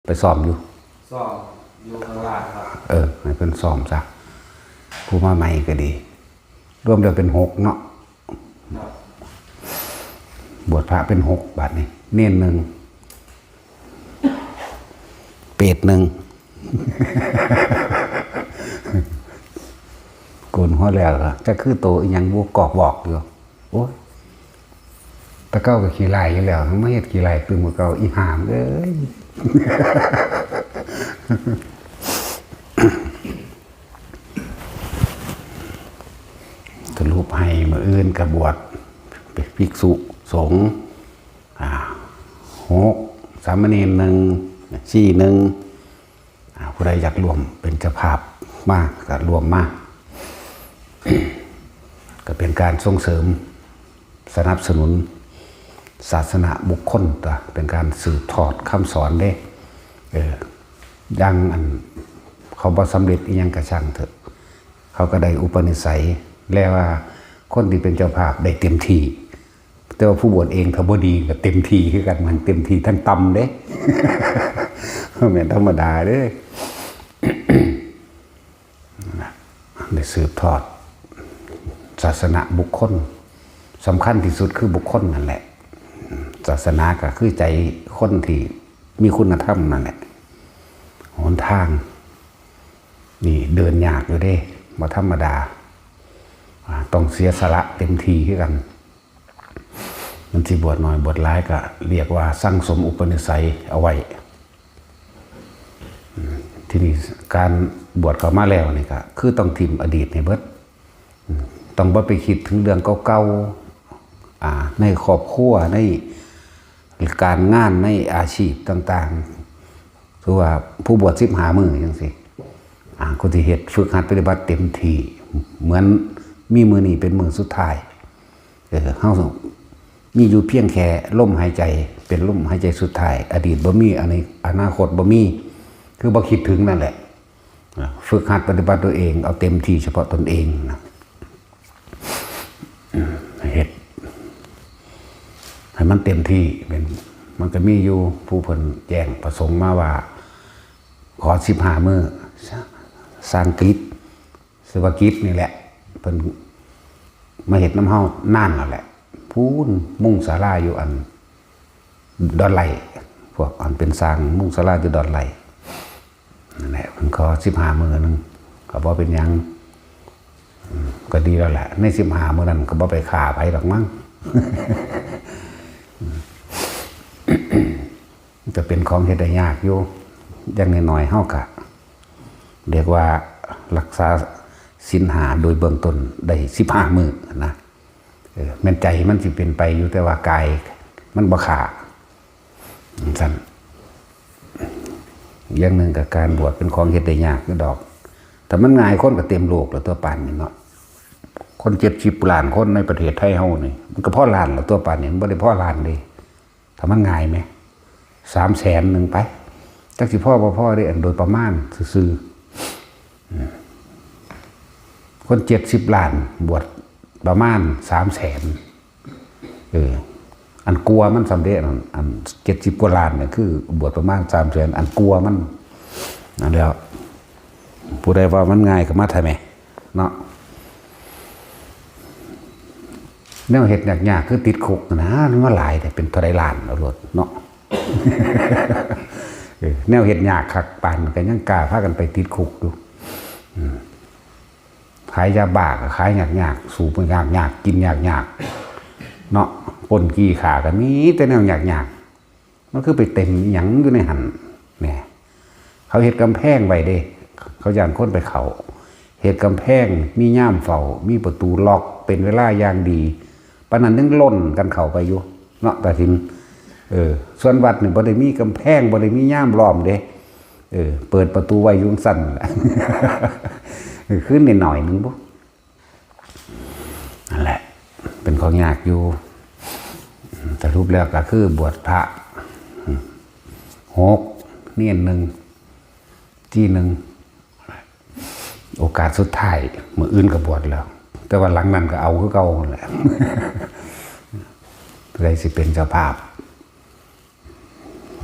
ไปซ้อมอยู่ซ้อมอยู่ข้างล่างครับให้เพิ่นซ้อมซะผู้มาใหม่ก็ดีรวมเดียวเป็น6เนาะบวชพระเป็น6บาทนี่เน้นหนึ่งเป็ดหนึ่งโกนหัวแล้วก็คือโตอีหยังบ่กอกบอกอยู่โอ้ยตะเก้าก็ขี้ไล่อยู่แล้วไม่เฮ็ดขี้ไล่ตึงกว่าเก่าอีหามเอ้ยสรุปให้มื้ออื่นก็บวชเป็นภิกษุสงฆ์6สามเณร1ชี1ผู้ใดอยากร่วมเป็นเจ้าภาพมากก็ร่วมมากก็เป็นการส่งเสริมสนับสนุนศาสนาบุคคลตัวเป็นการสืบทอดคำสอนเด้ยังอันเขาบ่สำเร็จอีหยังกระช่างเถอะเขาก็ได้อุปนิสัยแล้วว่าคนที่เป็นเจ้าภาพได้เต็มที่แต่ว่าผู้บวชเองถ้าบ่ดีก็เต็มที่คือกันมันเต็มที่ทั้งต่ำเด้ แม่นธรรมดาเด้ได้สืบทอดศาสนาบุคคลสำคัญที่สุดคือบุคคลนั่นแหละศาสนาก็คือใจคนที่มีคุณธรรมนั่นแหละหนทางนี่เดินยากอยู่เด้บ่ธรรมดาต้องเสียสละเต็มที่คือกันมันสิบวชน้อยบวชหลายก็เรียกว่าสั่งสมอุปนิสัยเอาไว้ที่นี่การบวชเข้ามาแล้วนี่ก็คือต้องทิมอดีตให้เบิดต้องบ่ไปคิดถึงเรื่องเก่าๆในครอบครัวในการงานในอาชีพต่างๆคือว่าผู้บวช15 มื้อจังซี่คนที่เฮ็ดฝึกหัดปฏิบัติเต็มที่เหมือนมีมื้อนี้เป็นมื้อสุดท้ายเฮามีอยู่เพียงแค่ลมหายใจเป็นลมหายใจสุดท้ายอดีตบ่มีอนาคตบ่มีคือบ่คิดถึงนั่นแหละฝึกหัดปฏิบัติตัวเองเอาเต็มที่เฉพาะตนเองนะเฮ็ดให้มันเต็มที่เป็นมันก็มีอยู่ผู้เพิ่นแจ้งประสงค์มาว่าขอ15 มื้อสร้างกิจสวกิจนี่แหละเพิ่นมาเฮ็ดน้ำเฮานานแล้วแหละพูนมุ่งศาลาอยู่อันดอนไหลพวกอันเป็นสร้างมุ่งศาลาอยู่ดอนไหลนั่นแหละเพิ่นขอ15 มื้อนึงก็บ่เป็นหยังก็ดีแล้วแหละใน15 มื้อนั้นก็บ่ไปฆ่าไผดอกมั้ง จะเป็นของเฮ็ดได้ยากอยู่อย่างน้อยๆเฮาก็เรียกว่ารักษาศีล5โดยเบื้องต้นได้15 มื้อนะแม่นใจมันสิเป็นไปอยู่แต่ว่ากายมันบ่ขาดซั่นอย่างนึงกับการบวชเป็นของเฮ็ดได้ยากคือดอกแต่มันง่ายคนก็เต็มโลกแล้วตัวปานนี้เนาะคน70 ล้านคนในประเทศไทยเฮานี่มันก็พอล้านแล้วตัวปานนี้มันบ่ได้พอล้านเด้ถ้ามันง่ายมั้ย300,000นึงไปจักสิพอบ่พอได้อันโดยประมาณซื่อๆคน70 ล้านบวชประมาณ300,000อันกลัวมันสำเร็จอัน70 กว่าล้านเนี่ยคือบวชประมาณ300,000อันกลัวมันนั่นแล้วผู้ใดว่ามันง่ายก็มาทำไมเนาะแนวเฮ็ดยากๆคือติดคุกนะมันว่าหลายแต่เป็นเท่าใดล้านเอาโลดเนาะ แนวเฮ็ดยากคักปานก็ยังกล้าพากันไปติดคุกอยู่ขายยาบ้าก็ขายยากๆสูบยากๆกินยากๆเนาะปนกี้ขาก็มีแต่แนวยากๆมันคือไปเต็มหยังอยู่ในหันแหน่เขาเฮ็ดกำแพงไว้เด้เขาย่านคนไปเขาเฮ็ดกำแพงมีย่ามเฝ้ามีประตูล็อกเป็นเวลาอย่างดีปานนั้นยังล้นกันเข้าไปอยู่เนาะแต่ทินส่วนวัดนี่บ่ได้มีกำแพงบ่ได้มีย่ามล้อมเด้เปิดประตูไว้อยู่สั่นแหละ ขึ้นนิดหน่อยนึงบ่นั่นแหละเป็นของยากอยู่แต่รูปแล้วก็คือบวชพระ6 เนียน1 จี้1โอกาสสุดท้ายมื้ออื่นก็บวชแล้วแต่ว่าหลังนั้นก็เอาคือเก่าแหละเลยสิเป็นเจ้าภาพ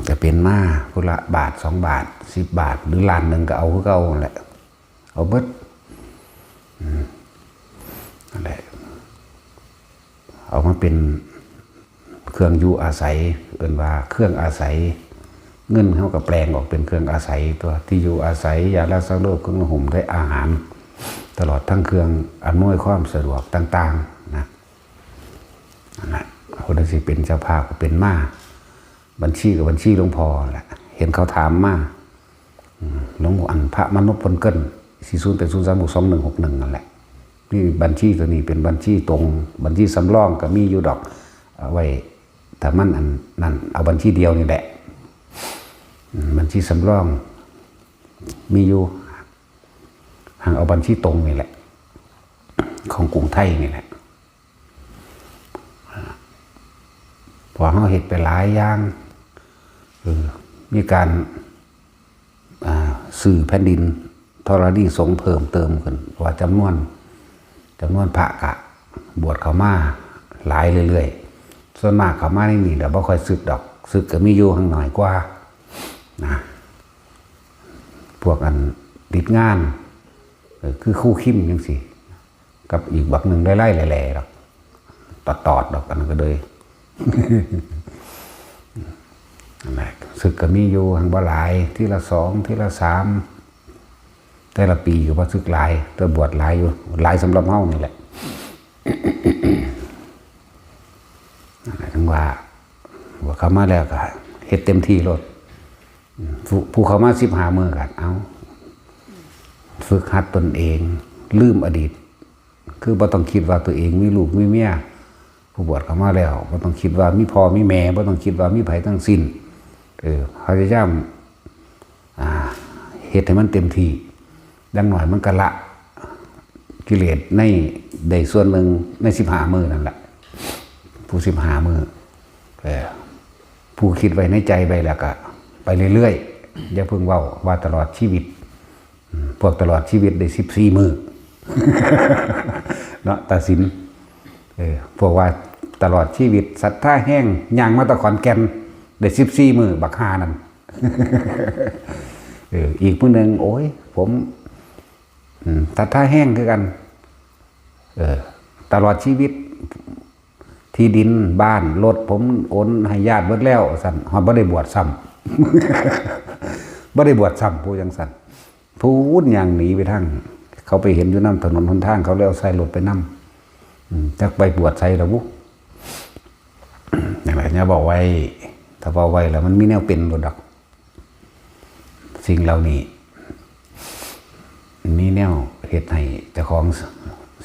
แต่ เป็นมาพุละบาท2 บาท10 บาทหรือล้านหนึ่งก็เอาคือเก่าแหละเอาเบิดนั่นแหละเอามาเป็นเครื่องอยู่อาศัยเอิ้นว่าเครื่องอาศัยเงินเขาก็แปลงออกเป็นเครื่องอาศัยตัวที่อยู่อาศัยยาละสังโรคเครื่องห่มได้อาหารตลอดทั้งเครื่องอำนวยความสะดวกต่างๆนะนั่นแหละคนที่เป็นเจ้าภาพก็เป็นมาบัญชีกับบัญชีหลวงพ่อแหละเห็นเขาถามมาหลวงพ่ออันพระมนุษย์พลเกิน4080362161นั่นแหละนี่บัญชีตัวนี้เป็นบัญชีตรงบัญชีสำรองก็มีอยู่ดอกเอาไว้แต่มันอันนั่นเอาบัญชีเดียวนี่แหละบัญชีสำรองมีอยู่หางเอาบัญชีตรงนี่แหละของกรุงไทยนี่แหละพอเขาเห็นไปหลายอย่างมีการสื่อแผ่นดินธรณีสงฆ์เพิ่มเติมขึ้นว่าจำนวนพระกะบวชเข้ามาหลายเรื่อยๆส่วนมากเข้ามาในนี่เดี๋ยวบ่ค่อยสึกดอกสึกก็มีอยู่ข้างหน่อยกว่านะพวกอันติดงานคือคู่คิมยังสิกับอีกบักหนึ่งไล่ๆแหล่ๆดอกตอดดอกกันก็เลยนั่นแหละสึกก็มีอยู่ทางบ่หลายทีละ2ทีละ3แต่ละปีก็บ่สึกหลายแต่บวชหลายอยู่หลายสำหรับเฮานี่แหละนั่นแหละทั้งว่าบวชเข้ามาแล้วก็เฮ็ดเต็มที่โลดผู้เข้ามา15 มื้อกันเอาฝึกหัดตนเองลืมอดีตคือบ่ต้องคิดว่าตัวเองมีลูกมีเมียผู้บวชเข้ามาแล้วบ่ต้องคิดว่ามีพ่อมีแม่บ่ต้องคิดว่ามีไผทั้งสิ้นพยายามเฮ็ดให้มันเต็มที่ดังหน่อยมันก็ละกิเลสในได้ส่วนหนึ่งใน15 มื้อนั่นแหละผู้15 มื้อผู้คิดไว้ในใจไปแล้วก็ไปเรื่อยๆอย่าเพิ่งว่าตลอดชีวิตพวกตลอดชีวิตได้14 มื้อเนาะตัดสินพวกว่าตลอดชีวิตศรัทธาแห้งย่างมาตะขอนแก่นได้14 มื้อบักหานั่นอีกมื้อนึงโอ้ยผมศรัทธาแห้งคือกันตลอดชีวิตที่ดินบ้านรถผมโอนให้ญาติเบิดแล้วสั่นฮอดบ่ได้บวชซ้ำบ่ได้บวชซ้ำผู้จังสั่นพูดอย่างหนีไปทางเขาไปเห็นอยู่น้ำถนนหนทางเขาแล้วใส่รถไปนำจักไปบวชใส่ละบุอย่างไรเนี่ยบอกไว้ถ้าบอกไว้แล้วมันมีแนวเป็นบ่ดอกสิ่งเหล่านี้มีแนวเฮ็ดให้เจ้าของ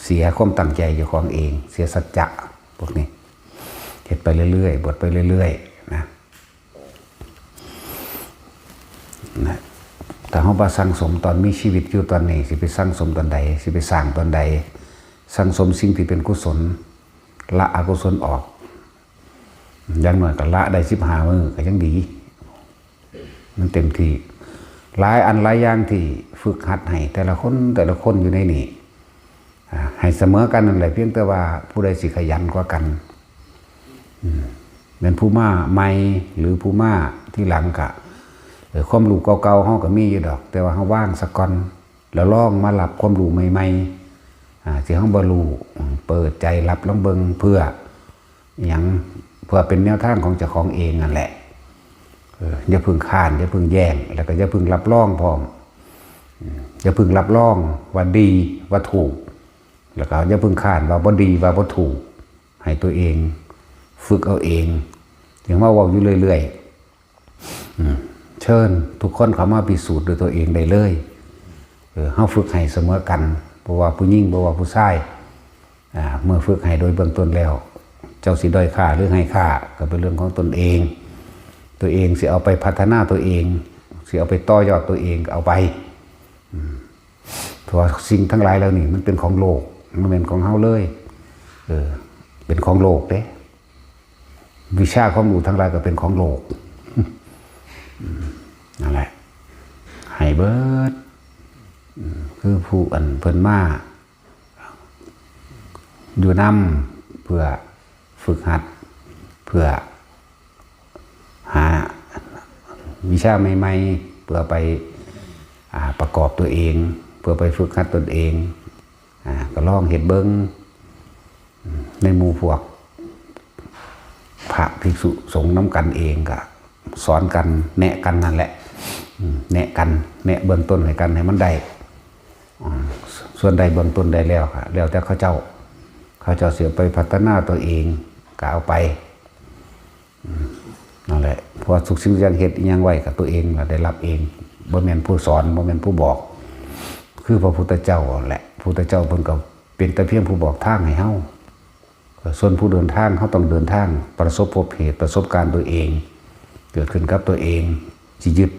เสียความตั้งใจเจ้าของเองเสียสัจจะพวกนี้เฮ็ดไปเรื่อยๆบวชไปเรื่อยๆนะแต่เฮาบ่สั่งสมตอนมีชีวิตอยู่ตอนนี้สิไปสั่งสมตอนใดสิไปสร้างตอนใดสั่งสมสิ่งที่เป็นกุศลละอกุศลออกอย่างน้อยก็ละได้15 มื้อก็ยังดีมันเต็มที่หลายอันหลายอย่างที่ฝึกหัดให้แต่ละคนอยู่ในนี้ให้เสมอกันนั่นแหละเพียงแต่ว่าผู้ใดสิขยันกว่ากันเป็นผู้มาใหม่หรือผู้มาที่หลังกะความรู้เก่าๆเฮาก็มีอยู่ดอกแต่ว่าเฮาว่างสักก่อนแล้วลองมารับความรู้ใหม่ๆสิเฮาบ่รู้เปิดใจรับลองเบิ่งเพื่อหยังเพื่อเป็นแนวทางของเจ้าของเองนั่นแหละอย่าพึ่งค้านอย่าพึ่งแย่งแล้วก็อย่าพึ่งรับรองพร้อมอย่าพึ่งรับรองว่าดีว่าถูกแล้วก็อย่าพึ่งค้านว่าบ่ดีว่าบ่ถูกให้ตัวเองฝึกเอาเองอย่างว่าเว้าอยู่เรื่อยๆเชิญทุกคนเข้ามาพิสูจน์ด้วยตัวเองได้เลยเฮาฝึกให้เสมอกันบ่ว่าผู้หญิงบ่ว่าผู้ชายเมื่อฝึกให้โดยเบื้องต้นแล้วเจ้าสิด้อยค่าหรือให้ค่าก็เป็นเรื่องของตนเองตัวเองสิเอาไปพัฒนาตัวเองสิเอาไปต่อยอดตัวเองเอาไปเพราะสิ่งทั้งหลายแล้วนี่มันเป็นของโลกมันเป็นของเฮาเลยเป็นของโลกเด้วิชาความรู้ทั้งหลายก็เป็นของโลกนั่นแหละให้เบิดคือผู้อันเพิ่นมาอยู่นำเพื่อฝึกหัดเพื่อห วิชาใหม่ๆเพื่อไปประกอบตัวเองเพื่อไปฝึกหัดตนเองก็ลองเห็นเบิ้งในหมู่พวกพระภิกษุสงฆ์น้ำกันเองก็สอนกันแนะกันนั่นแหละแนะกันแนะเบื้องต้นให้กันให้มันได้ส่วนใดเบื้องต้นได้แล้วค่ะแล้วแต่เขาเจ้าเสียไปพัฒนาตัวเองก็เอาไปนั่นแหละเพราะสุขสิ่งอย่างเหตุอย่างไว้กับตัวเองเราได้รับเองบ่แม่นผู้สอนบ่แม่นผู้บอกคือพระพุทธเจ้าแหละพระพุทธเจ้าเพิ่นก็เป็นแต่เพียงผู้บอกทางให้เฮาส่วนผู้เดินทางเขาต้องเดินทางประสบพบเหตุประสบการณ์ตัวเองเกิดขึ้นกับตัวเองสิยึด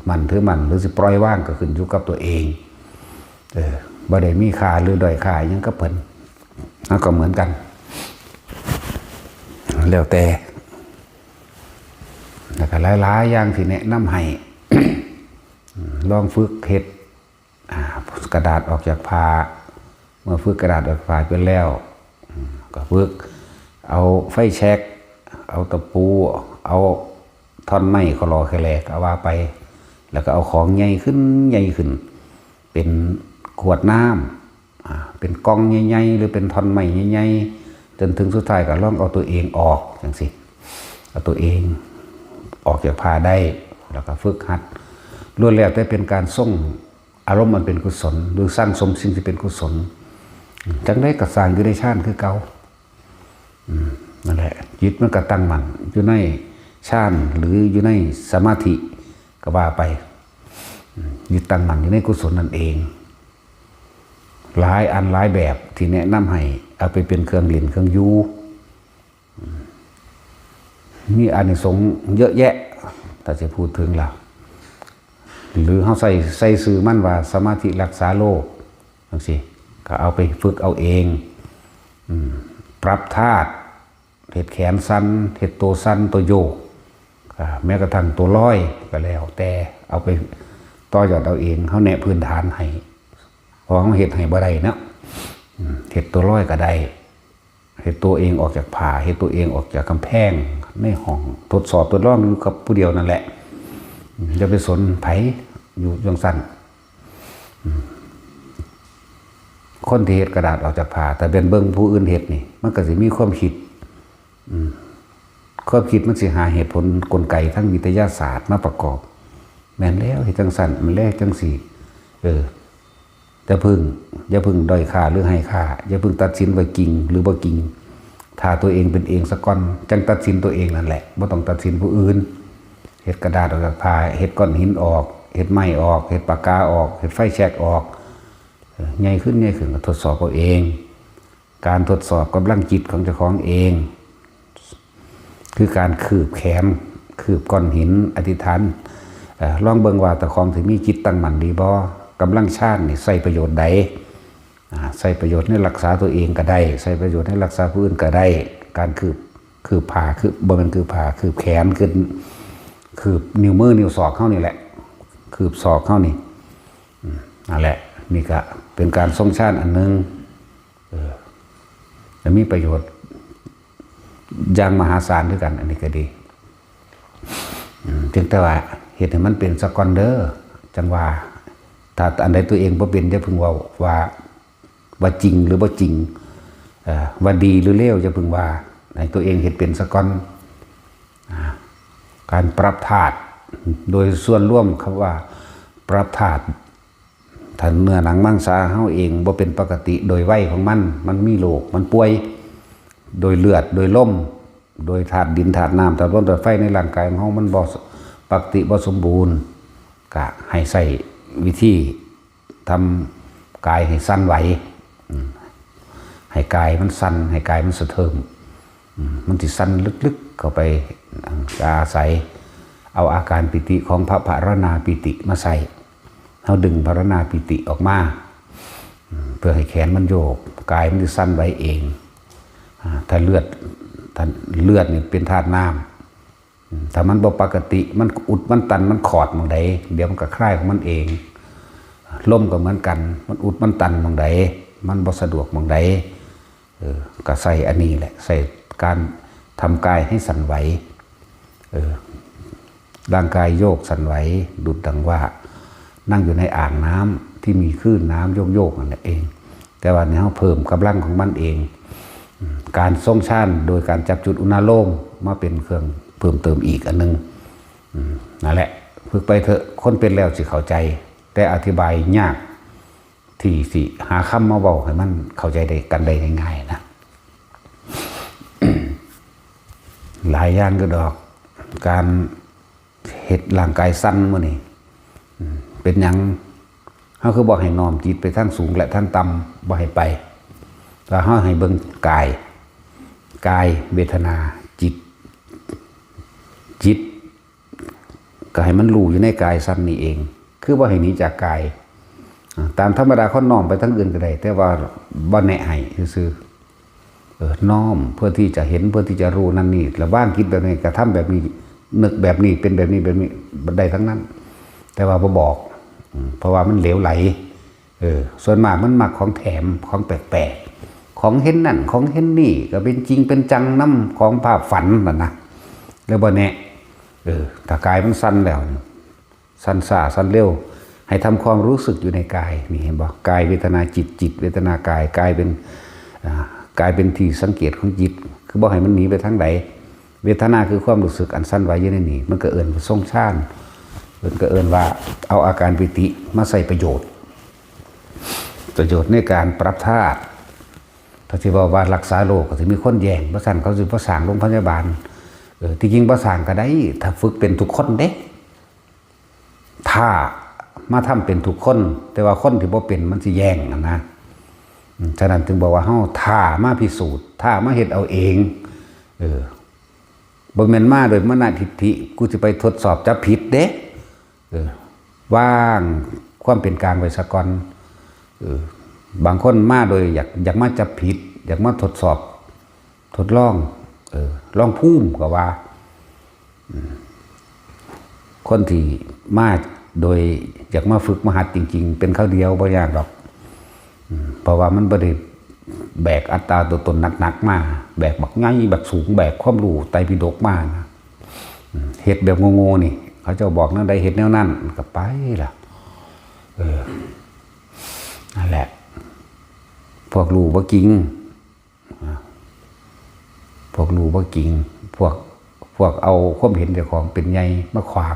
มันถือมันหรือสิปล่อยว่างก็ขึ้นอยู่กับตัวเองบ่ได้มีค่าหรือด้อยค่าหยังก็เพิ่นแล้วก็เหมือนกันแล้วแต่แล้วก็หลายๆอย่างที่แนะนำให้ ลองฝึกเฮ็ดกระดาษออกจากผ้าเมื่อฝึกกระดาษออกจากผ้าไปแล้วก็ฝึกเอาไฟแช็กเอาตะปูเอาท่อนไม้คลอแคลกเอาว่าไปแล้วก็เอาของใหญ่ขึ้นเป็นขวดน้ำเป็นกองใหญ่ๆหรือเป็นท่อนไม้ใหญ่ๆจนถึงสุดท้ายก็ลองเอาตัวเองออกจังสิเอาตัวเองออกจากผ้าได้แล้วก็ฝึกหัดล้วนแล้วแต่เป็นการส่งอารมณ์มันเป็นกุศลหรือสร้างสมสิ่งที่เป็นกุศลจังได้กระสร้างอยู่ในฌานคือเก่านั่นแหละจิตมันก็ตั้งมั่นอยู่ในฌานหรืออยู่ในสมาธิก็ว่าไปยึดตั้งมั่นอยู่ในกุศลนั่นเองหลายอันหลายแบบที่แนะนำให้เอาไปเป็นเครื่องเล่นเครื่องยูมีอานิสงส์เยอะแยะถ้าจะพูดถึงล่ะหรือเขาใส่สื่อมั่นว่าสมาธิรักษาโลกจังซี่ก็เอาไปฝึกเอาเองปรับธาตุเห็ดแขนสั้นเห็ดตัวสั้นตัวโยกแม้กระทั่งตัวร้อยก็แล้วแต่เอาไปต่อยอดเอาเองเขาแนะพื้นฐานให้เพราะเขาเห็ดให้บ่ได้นะเห็ดตัวร้อยก็ได้เห็ดตัวเองออกจากผ่าเห็ดตัวเองออกจากกำแพงในห้องทดสอบตัวร้องอยู่กับผู้เดียวนั่นแหละจะไปสนไผอยู่จังสั้นคนที่เห็ดกระดาษออกจากผ่าแต่เป็นเบิ้งผู้อื่นเห็ดนี่มันก็จะมีความคิดมันสิหาเหตุผลกลไกทั้งวิทยาศาสตร์มาประกอบแม่นแล้วเห็ดจังสั้นมันแรกจังสี่อย่าพึ่งด้อยค่าหรือให้ค่าอย่าพึ่งตัดสินว่าจริงหรือบ่จริงถ้าตัวเองเป็นเองสักก้อนจังตัดสินตัวเองนั่นแหละบ่ต้องตัดสินผู้อื่นเห็ดกระดาษออกจากผ้าเห็ดก้อนหินออกเห็ดไม้ออกเห็ดปากกาออกเห็ดไฟแช็กออกใหญ่ขึ้นก็ทดสอบเอาเองการทดสอบกำลังจิตของเจ้าของเองคือการคืบแขนคืบก้อนหินอธิษฐานลองเบิ่งว่าแต่ของถึงมีจิตตั้งมั่นดีบ่กำลังฌานนี่ใส่ประโยชน์ใดใส่ประโยชน์ให้รักษาตัวเองก็ได้ใส่ประโยชน์ให้รักษาผู้อื่นก็ได้การคืบผ่าคือบ่แม่นคือผ่าคืบแขนคืบนิ้วมือนิ้วศอกเข้านี่แหละคืบศอกเข้านี่นั่นแหละนี่ก็เป็นการทรงฌานอันนึงจะมีประโยชน์อย่างมหาศาลด้วยกันอันนี้ก็ดีจึงแต่ว่าเหตุให้มันเป็นสกอนเดอร์จังว่าถ้าอันใดตัวเองบ่เป็นจะพึงว่าจริงหรือบ่จริงว่าดีหรือเลวจะพึงว่าให้ตัวเองเห็นเป็นสกอนการปรับธาตุโดยส่วนร่วมคำว่าปรับธาตุถ้าเนื้อหนังมังสาเฮาเองบ่เป็นปกติโดยวัยของมันมีโรคมันป่วยโดยเลือดโดยลมโดยธาตุดินธาตุน้ำธาตุลมธาตุไฟในร่างกายของเฮามันบ่ปกติบ่สมบูรณ์ก็ให้ใส่วิธีทำกายให้สั่นไหวให้กายมันสั่นให้กายมันสะเทิมมันสิสั่นลึกๆเข้าไปอาศัยเอาอาการปิติของพระภารนาปิติมาใส่เราดึงภารนาปิติออกมาเพื่อให้แขนมันโยกกายมันจะสั่นไหวเองถ้าเลือดนี่เป็นธาตุน้ำถ้ามันบ่ปกติมันอุดมันตันมันขอดมองใดเดี๋ยวมันก็คลายของมันเองลมก็เหมือนกันมันอุดมันตันมองใดมันบ่สะดวกมองใดก็ใส่อันนี้แหละใส่การทำกายให้สั่นไหว ร่างกายโยกสั่นไหวดุจดังว่านั่งอยู่ในอ่างน้ำที่มีคลื่นน้ำโยกนั่นเองแต่ว่าเนี่ยเขาเพิ่มกำลังของมันเองการทรงชาญโดยการจับจุดอุณโลมมาเป็นเครื่องเพิ่มเติมอีกอันนึงนั่นแหละฝึกไปเถอะคนเป็นแล้วสิเข้าใจแต่อธิบายยากที่สิหาคำมาบอกให้มันเข้าใจได้กันได้ง่ายๆนะหลายอย่างก็ดอกการเฮ็ดร่างกายสั้นมื้อนี้เป็นหยังเขาคือบอกให้น้อมจิตไปทั้งสูงและทั้งต่ำบ่ให้ไปแต่เขาให้เบิ่งกายเวทนาจิตก็ให้มันรู้อยู่ในกายสั้นนี่เองคือบ่ให้หนีจากกายตามธรรมดาเขาน้อมไปทั้งอื่นก็ได้แต่ว่าบ่แนะให้ซื่อน้อมเพื่อที่จะเห็นเพื่อที่จะรู้นั่นนี่แล้วบ้างคิดแบบนี้กระทำแบบนี้นึกแบบนี้เป็นแบบนี้ได้ทั้งนั้นแต่ว่าบ่บอกเพราะว่ามันเหลวไหลส่วนมากมันมักของแถมของแปลกๆของเห็นนั่นของเห็นนี่ก็เป็นจริงเป็นจังน้ำของภาพฝันนะแล้วบ่แน่ถ้ากายมันสั้นแล้วสั้นซ่าสั้นเร็วให้ทำความรู้สึกอยู่ในกายนี่เห็นบ่กายเวทนาจิตเวทนากายกายเป็นที่สังเกตของจิตคือบ่ให้มันหนีไปทางใดเวทนาคือความรู้สึกอันสั้นไว้อยู่ในนี้มันก็เอิ้นว่าทรงชาญมันก็เอิ้นว่าเอาอาการปิติมาใส่ประโยชน์ในการปรับธาตุถ้าสิว่ารักษาโรคก็สิมีคนแย่งบ่ซั่นเขาสิบ่สร้างโรงพยาบาลที่จริงบ่สร้างก็ได้ถ้าฝึกเป็นทุกคนเด้ถ้ามาทำเป็นทุกคนแต่ว่าคนที่บ่เป็นมันสิแย่งนะฉะนั้นจึงบอกว่าเฮาท่ามาพิสูจน์ท่ามาเฮ็ดเอาเองบ่แม่นมาโดยมโนทิฏฐิกูสิไปทดสอบจับผิดเด้ว่างความเป็นกลางไว้ซะก่อนบางคนมาโดยอยากมาจับผิดอยากมาทดสอบทดลองลองภูมิก็ว่าคนที่มาโดยอยากมาฝึกมาหัดจริงๆเป็นข้าวเดียวบ่ยากดอกเพราะว่ามันบ่ได้แบกอัตตาตัวตนหนักๆมาแบกบักใหญ่บักสูงแบกความรู้ไตรปิฎกมานะเฮ็ดแบบโง่ๆนี่เขาเจ้าบอกนั่นใดเฮ็ดแนวนั้นก็ไปล่ะนั่นแหละพวกรู้บ่จริงพวกรู้บ่จริงพวกเอาความเห็นเจ้าของเป็นใหญ่มาขวา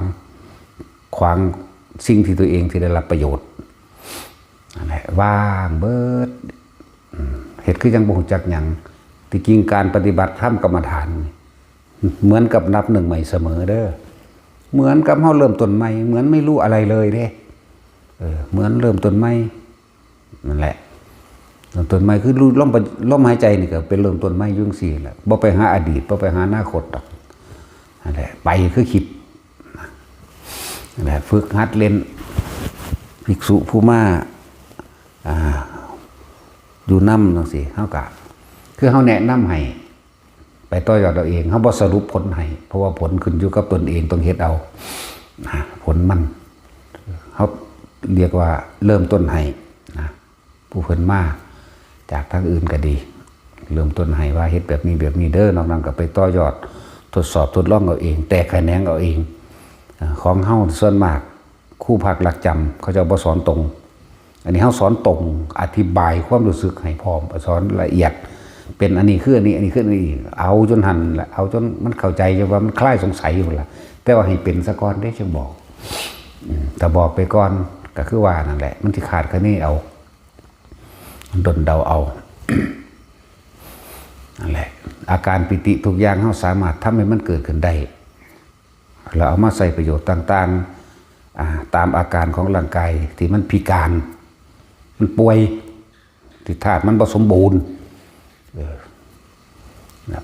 งสิ่งที่ตัวเองที่ได้รับประโยชน์นั่นแหละว่างเบิดเฮ็ดคือจังบ่รู้จักหยังที่จริงการปฏิบัติธรรมกรรมฐานเหมือนกับนับหนึ่งใหม่เสมอเด้อเหมือนกับเฮาเริ่มต้นใหม่เหมือนไม่รู้อะไรเลยเด้เหมือนเริ่มต้นใหม่นั่นแหละเริ่มต้นใหม่คือรู้ลมหายใจนี่ก็เป็นเริ่มต้นใหม่ยุ่งซี่แหละบ่ไปหาอดีตบ่ไปหาอนาคตดอกนั่นแหละไปคือคิดนั่นแหละฝึกหัดเล่นภิกษุผู้มาอยู่นำจังซี่เฮาก็คือเฮาแนะนำให้ไปต่อยอดเอาเองเฮาบ่สรุปผลให้เพราะว่าผลขึ้นอยู่กับตนเองต้องเฮ็ดเอาผลมันเฮาเรียกว่าเริ่มต้นให้นะผู้เพิ่นมาจากทางอื่นก็ดีเริ่มต้นให้ว่าเฮ็ดแบบนี้เด้อนอกนั้นก็ไปต่อยอดทดสอบทดลองเอาเองแตกแขนงเอาเองของเฮาส่วนมากครูภาคหลักจำเขาจะบ่สอนตรงอันนี้เฮาสอนตรงอธิบายความรู้สึกให้พร้อมสอนละเอียดเป็นอันนี้คืออันนี้คืออันนี้เอาจนหันละเอาจนมันเข้าใจจนว่ามันคลายสงสัยอยู่ละแต่ว่าให้เป็นซะก่อนได้จังบอกแต่บอกไปก่อนก็คือว่านั่นแหละมันสิขาดแค่นี้เอาดนเดาเอา นั่นแหละอาการปิติทุกอย่างเฮาสามารถทำให้มันเกิดขึ้นได้เราเอามาใส่ประโยชน์ต่างๆตามอาการของร่างกายที่มันพิการมันป่วยที่ธาตุมันบ่สมบูรณ์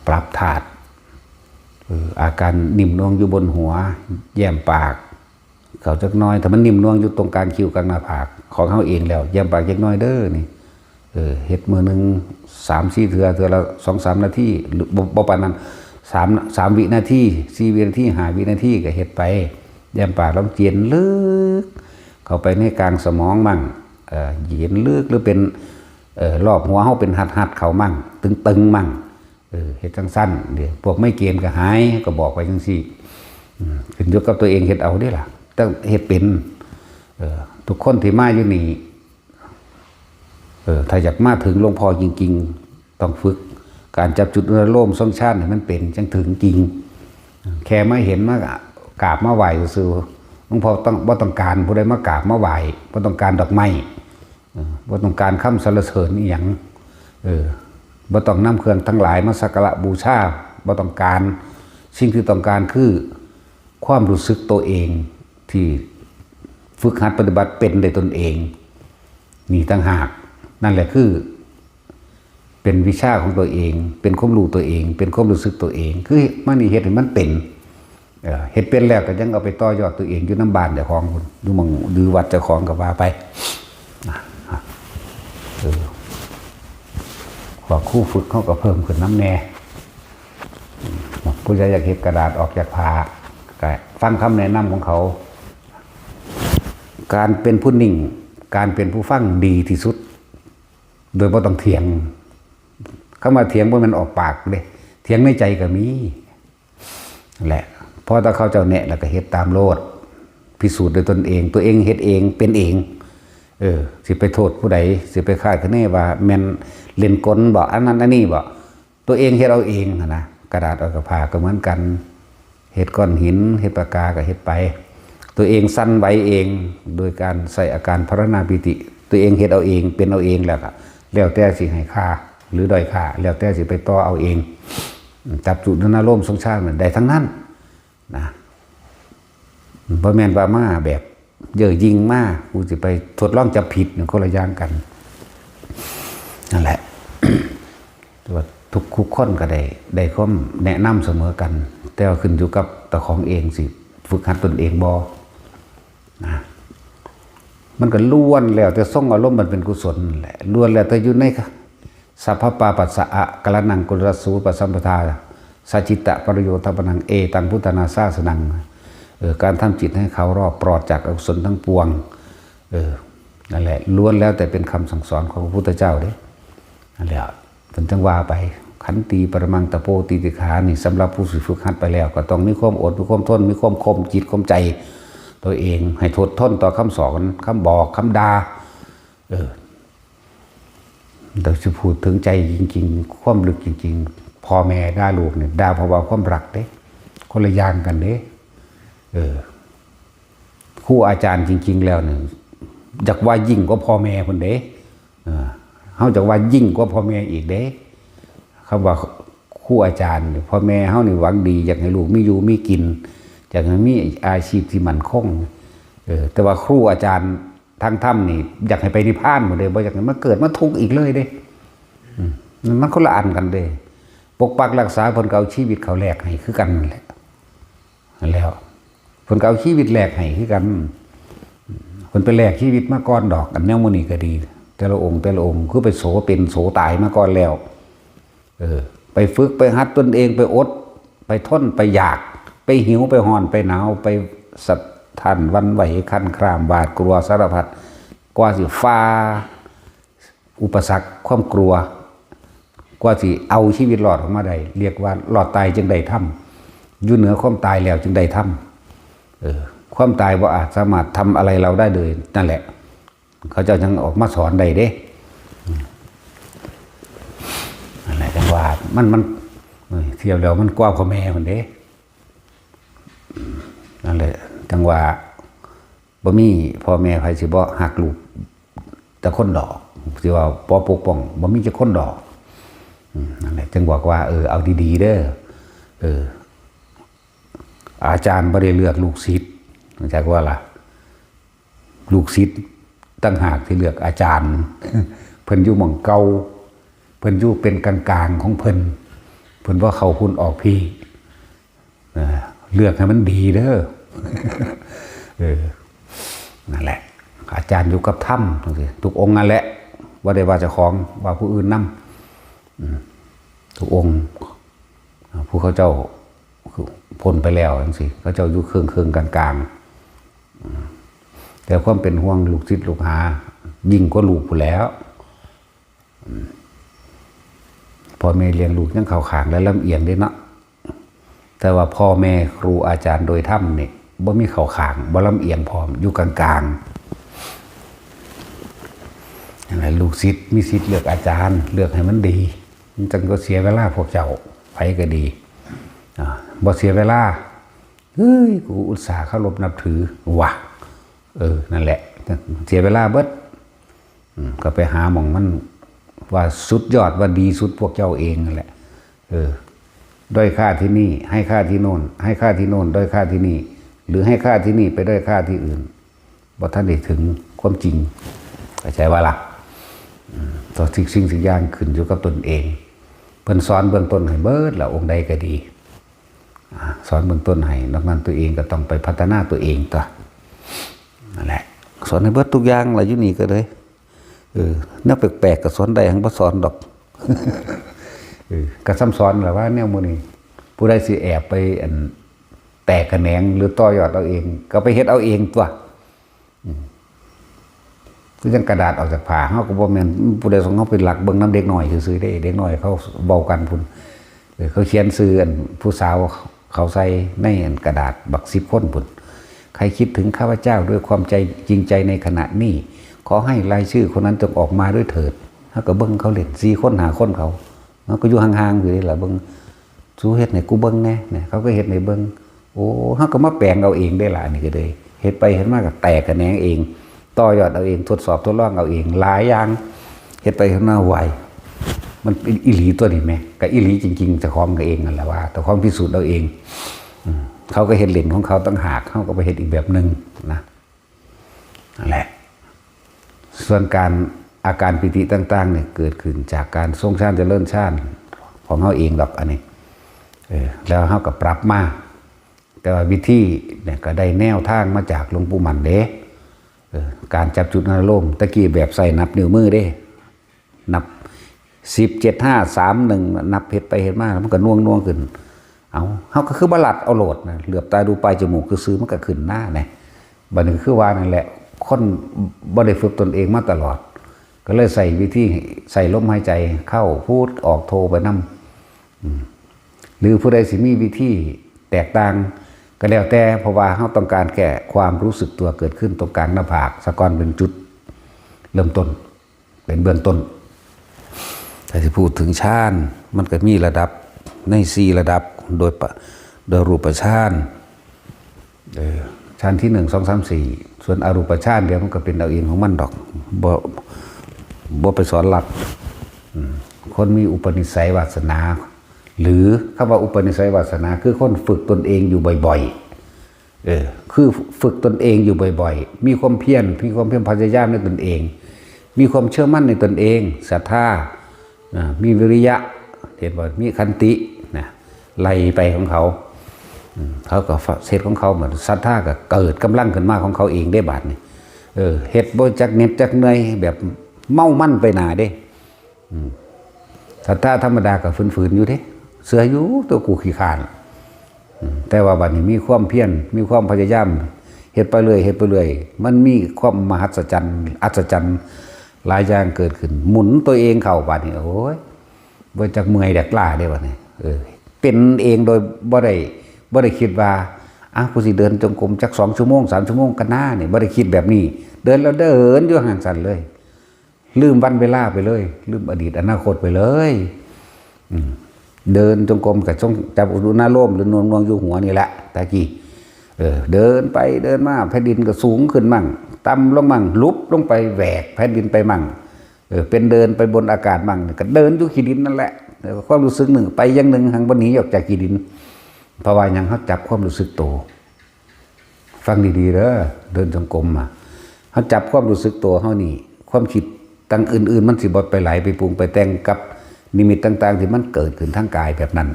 ปรับธาตุอาการนิ่มนวงอยู่บนหัวแย้มปากเขาจักน้อยถ้ามันนิ่มนวงอยู่ตรงกลางคิ้วกลางหน้าผากของเฮาเองแล้วแย้มปากจักน้อยเด้อนี่เฮ็ดมื้อนึง 3-4 เทื่อละ 2-3 นาทีหรือบ่ปานนั้น3วินาที4วินาที5วินาทีก็เฮ็ดไปแย้มปากลองเจียนลึกเข้าไปในกลางสมองมั่งเย็นลึกหรือเป็นรอบหัวเฮาเป็นหัดๆเข้ามั่งตึงๆมั่งเฮ็ดจังซั่นเดี๋ยวพวกไม่เกณฑ์ก็หายก็บอกไปจังซี่ ขึ้นอยู่กับตัวเองเฮ็ดเอาได้ล่ะแต่เฮ็ดเป็นทุกคนที่มาอยู่นี่ถ้าอยากมาถึงหลวงพ่อจริงๆต้องฝึกการจับจุดอนุโลมทรงชาติให้มันเป็นจังถึงจริงแค่มาเห็นมากราบมาไหว้ซื่อหลวงพ่อต้องบ่ต้องการผู้ใดมากราบมาไหว้บ่ต้องการดอกไม้บ่ต้องการคำสรรเสริญอีหยังบ่ต้องนำเครื่องทั้งหลายมาสักการะบูชาบ่ต้องการสิ่งที่ต้องการคือความรู้สึกตัวเองที่ฝึกหัดปฏิบัติเป็นในตนเองนี่ต่างหากนั่นแหละคือเป็นวิชาของตัวเองเป็นความรู้ตัวเองเป็นความรู้สึกตัวเองคือมันนี่เฮ็ดให้มันเป็นเฮ็ดเป็นแล้วก็ยังเอาไปต่อยอดตัวเองอยู่น้ำบ้านเจ้าของพุ่นอยู่หม่องหรือวัดเจ้าของก็ว่าไปพอครูฝึกเขาก็เพิ่มขึ้นน้ำแน่ผู้ใดอยากเฮ็ดกระดาษออกจากผ้าก็ฟังคำแนะนำของเขาการเป็นผู้นิ่งการเป็นผู้ฟังดีที่สุดโดยบ่ต้องเถียงคำว่าเถียงบ่แม่นออกปากเด้เถียงในใจก็มีแหละพอถ้าเขาเจ้าแนะแล้วก็เฮ็ดตามโลดพิสูจน์ด้วยตนเองตัวเองเฮ็ดเองเป็นเองสิไปโทษผู้ใดสิไปคาดคะเนว่าแม่นเล่นกลบ่อันนั้นอันนี้บ่ตัวเองเฮ็ดเอาเองนะกระดาษออกกับผ้าก็เหมือนกันเฮ็ดก้อนหินเฮ็ดปากกาก็เฮ็ดไปตัวเองสั่นไหวเองโดยการใส่อาการภาวนาปิติตัวเองเฮ็ดเอาเองเป็นเอาเองแล้วก็แล้วแต่สิให้ค่าหรือด้อยค่าแล้วแต่สิไปต่อเอาเองจับจุดอารมณ์ทรงชาติได้ทั้งนั้นนะบ่แม่นว่ามาแบบเย่อหยิ่งมากูสิไปทดลองจับผิดคนละอย่างกันนั่นแหละ ว่าทุกคนก็ได้ข้อแนะนำเสมอกันแต่ว่าขึ้นอยู่กับตะของเองสิฝึกหัดตนเองบ่นะมันก็ล้วนแล้วแต่ส่งอารมณ์มันเป็นกุศลแหละล้วนแล้วแต่อยู่ในสัพพปาปัสสะกะละนังกุลสูปสัมปทาสัจจิตะปริโยทปนังเอตังพุทธนาสาสนังการทำจิตให้เขารอบปลอดจากอกุศลทั้งปวงนั่นแหละล้วนแล้วแต่เป็นคำสั่งสอนของพระพุทธเจ้าเด้นั่นแหละเป็นจังว่าไปขันตีปรมังตะโปติติขานี่สำหรับผู้ฝึกหัดไปแล้วก็ต้องมีความอดมีความทนมีความคมจิตคมใจตัวเองให้ทนทนต่อคำสอนคำบอกคำด่าแต่จะพูดถึงใจจริงๆความลึกจริงๆพ่อแม่ด่าลูกเนี่ยด่าเพราะว่าความรักเด้คนละอย่างกันเด้ครูอาจารย์จริงๆแล้วเนี่ยอยากว่ายิ่งกว่าพ่อแม่คนเด้เขาจะว่ายิ่งกว่าพ่อแม่อีกเด้คำว่าครูอาจารย์พ่อแม่เขานี่หวังดีอยากให้ลูกมีอยู่มีกินอยากให้มีอาชีพที่มั่นคงแต่ว่าครูอาจารย์ทางธรรมนี่อยากให้ไปนิพพานหมดเลยบ่อยากให้มาเกิดมาทุกข์อีกเลยเด้มันคนละอันกันเด้ปกปักรักษาผลเก่าชีวิตเขาแลกให้คือกันแหละแล้วผลเก่าชีวิตแลกให้คือกันคนไปแลกชีวิตมาก่อนดอกกันแนวมื้อนี้ก็ดีแต่ละองค์คือไปโสเป็นโสตายมาก่อนแล้วไปฝึกไปหัดตนเองไปอดไปทนไปอยากไปหิวไปห่อนไปหนาวไปสัตท่านวันไหวคันครามบาดกลัวสารพัดกว่าสิฟ้าอุปสรรคความกลัวกว่าสิเอาชีวิตรอดออกมาได้เรียกว่าหลอดตายจึงได้ทำอยู่เหนือความตายแล้วจึงได้ทำความตายว่าอาจสามารถทำอะไรเราได้เลยนั่นแหละเขาจะยังออกมาสอนได้เด้อะไรจังว่ามันเทียบแล้วมันกว่าพ่อแม่คนเด้นั่นแหละจังว่าบ่มีพ่อแม่ใครสิบ่หักลูกแต่คนดอกสิว่าปปกป้องบ่มีจะคนดอกนั่นแหละจังบอกว่าเอาดีๆเด้ออาจารย์บ่ได้เลือกลูกศิษย์จักว่าล่ะลูกศิษย์ตั้งหากที่เลือกอาจารย์เพิ่นอยู่หม่องเก่าเพิ่นอยู่เป็นกลางๆของเพิ่นว่าเขาพุ่นออกพี่เลือกให้มันดีเด้อนั่นแหละอาจารย์อยู่กับถ้ำทุกองค์นั่นแหละว่าได้ว่าเจ้าของว่าผู้อื่นนำทุกองค์ผู้เขาเจ้าพ้นไปแล้วจังซี่เขาเจ้าอยู่เครื่องกลางแต่ความเป็นห่วงลูกศิษย์ลูกหายิ่งกว่าลูกผู้แล้วพอแม่เลี้ยงลูกยังเข้าข้างและลำเอียงได้เนาะ แต่ว่าพ่อแม่ครูอาจารย์โดยธรรมเนี่ยบ่มีเข้าข้างบ่ลำเอียงพร้อมอยู่กลางๆอย่างไรลูกศิษย์มีศิษย์เลือกอาจารย์เลือกให้มันดีมันจังก็เสียเวลาพวกเจ้าไผก็ดีบ่เสียเวลาเฮ้ยกูอุตส่าห์เคารพนับถือว่ะนั่นแหละเสียเวลาเบิดก็ไปหาหม่องมันว่าสุดยอดว่าดีสุดพวกเจ้าเองนั่นแหละด้อยค่าที่นี่ให้ค่าที่โน่นให้ค่าที่โน่นด้อยค่าที่นี่หรือให้ค่าที่นี่ไปด้อยค่าที่อื่นบ่ท่านได้ถึงความจริงเข้าใจว่าล่ะต่อสิ่งอย่างขึ้นอยู่กับตนเองเพิ่นสอนเบื้องต้นให้เบิดแล้วองค์ใดก็ดีสอนเบื้องต้นให้นอกนั้นตัวเองก็ต้องไปพัฒนาตัวเองต่อนั่นแหละสอนให้เบิดทุกอย่างล่ะอยู่นี่ก็เลยแนวแปลกๆก็สอนได้หังบ่สอนดอกก็ซ้ำซ้อนแหละว่าแนวมื้อนี้ผู้ใดสิแอบไปแตกแขนงหรือต่อยอดเอาเองก็ไปเฮ็ดเอาเองตัวคือจังกระดาษออกจากผ้าเฮาก็บ่แม่นผู้ใดส่งเฮาไปหลักเบิ่งนำเด็กน้อยซื่อๆได้เด็กน้อยเขาเว้ากันพุ่นเขาเขียนชื่อผู้สาวเขาใส่ในกระดาษบัก10คนพุ่นใครคิดถึงข้าพเจ้าด้วยความใจจริงใจในขณะนี้ขอให้รายชื่อคนนั้นจงออกมาด้วยเถิดเฮาก็เบิ่งเขาเล่น4คน5คนเขาก็อยู่ห่างๆอยู่นี่ล่ะเบิ่งสู้เฮ็ดให้กูเบิ่งแน่เนี่ยเขาก็เฮ็ดให้เบิ่งโอ้เฮาก็มาแปลงเอาเองได้ล่ะนี่ก็เลยเฮ็ดไปเฮ็ดมาก็แตกกันแหนงเองต่อยอดเอาเองทดสอบทดลองเอาเองหลายอย่างเฮ็ดไปเฮ็ดมาไวมันเป็นอีหลีตัวนี้แม่ก็อีหลีจริงๆเจ้าของก็เองนั่นแหละว่าแต่ของพิสูจน์เอาเองเขาก็เฮ็ดเล่นของเขาต่างหากเขาก็ไปเฮ็ดอีกแบบนึงนะนั่นแหละส่วนการอาการปิติต่างๆเนี่ยเกิดขึ้นจากการทรงฌานเจริญฌานของเขาเองดอกอันนี้แล้วเขาก็ปรับมาแต่ว่าวิธีเนี่ยก็ได้แนวทางมาจากหลวงปู่หมันเด้การจับจุดอารมณ์ตะกี้แบบใส่นับนิ้วมือเด้นับ10 7 5 3 1นับเฮ็ดไปเฮ็ดมามันก็น่วงขึ้นเอาเขาก็คือบลัดเอาโหลดนะเหลือบตาดูปลายจมูกคือซื้อมันก็ขึ้นหน้าเนี่ยบัดนี้คือว่านั่นแหละคนบ่ได้ฝึกตนเองมาตลอดก็เลยใส่วิธีใส่ลมหายใจเข้าพูดออกโทไปนำหรือผู้ใดสิมีวิธีแตกต่างก็แล้วแต่เพราะว่าเขาต้องการแค่ความรู้สึกตัวเกิดขึ้นตรงกลางหน้าผากสะก้อนเป็นจุดเริ่มต้นเป็นเบื้องต้นแต่ที่พูดถึงฌานมันก็มีระดับใน4ระดับโดยรูปฌานฌานที่1 2 3 4ส่วนอรูปฌานเดี๋ยวมันก็เป็นเอาเองของมันดอกบ่ไปสอนหลักคนมีอุปนิสัยวาสนาหรือคำว่าอุปนิสัยวาสนาคือคนฝึกตนเองอยู่บ่อยๆคือฝึกตนเองอยู่บ่อยๆมีความเพียรพยายามในตนเองมีความเชื่อมั่นในตนเองศรัทธามีวิริยะเห็นบ่มีขันตินะไล่ไปของเขาเขาก็เสร็จของเขาเหมือนศรัทธาก็เกิดกำลังขึ้นมาของเขาเองได้บาดนี่เฮ็ดบ่จักเหน็ดจักเหนื่อยแบบเมามั่นไปหนาเด้ศรัทธาธรรมดาก็ฝืนๆอยู่เด้เสืออยู่ตัวกูขี้คร้านแต่ว่าบัดนี้มีความเพียรมีความพยายามเฮ็ดไปเรื่อยมันมีความมหัศจรรย์อัศจรรย์หลายอย่างเกิดขึ้นหมุนตัวเองเข้าบัดนี้โอ้ยบ่จักเมื่อยแดกล้าได้บัดนี้เป็นเองโดยบ่ได้คิดว่ากูสิเดินจงกรมจัก2 ชั่วโมง 3 ชั่วโมงกันหน้านี่บ่ได้คิดแบบนี้เดินแล้วเดินอยู่ห่างสั่นเลยลืมวันเวลาไปเลยลืมอดีตอนาคตไปเลยเดินจงกรมกับจงจับอุณาโลมหรือนวงอยู่หัวนี่แหละตะกี้เดินไปเดินมาแผ่นดินก็สูงขึ้นมั่งต่ำลงมั่งลุบลงไปแหวกแผ่นดินไปมั่งเป็นเดินไปบนอากาศมั่งก็เดินอยู่ขี้ดินนั่นแหละความรู้สึกหนึ่งไปอย่างหนึ่งหังบนนี้ออกจากขี้ดินเพราะว่ายังเขาจับความรู้สึกโตฟังดีๆเด้อเดินจงกรมเขาจับความรู้สึกตัวเขานี่ความคิดต่างอื่นๆมันสิบ่ไปไหลไปปรุงไปแต่งกับนิมิตต่างๆที่มันเกิดขึ้นทางกายแบบนั้น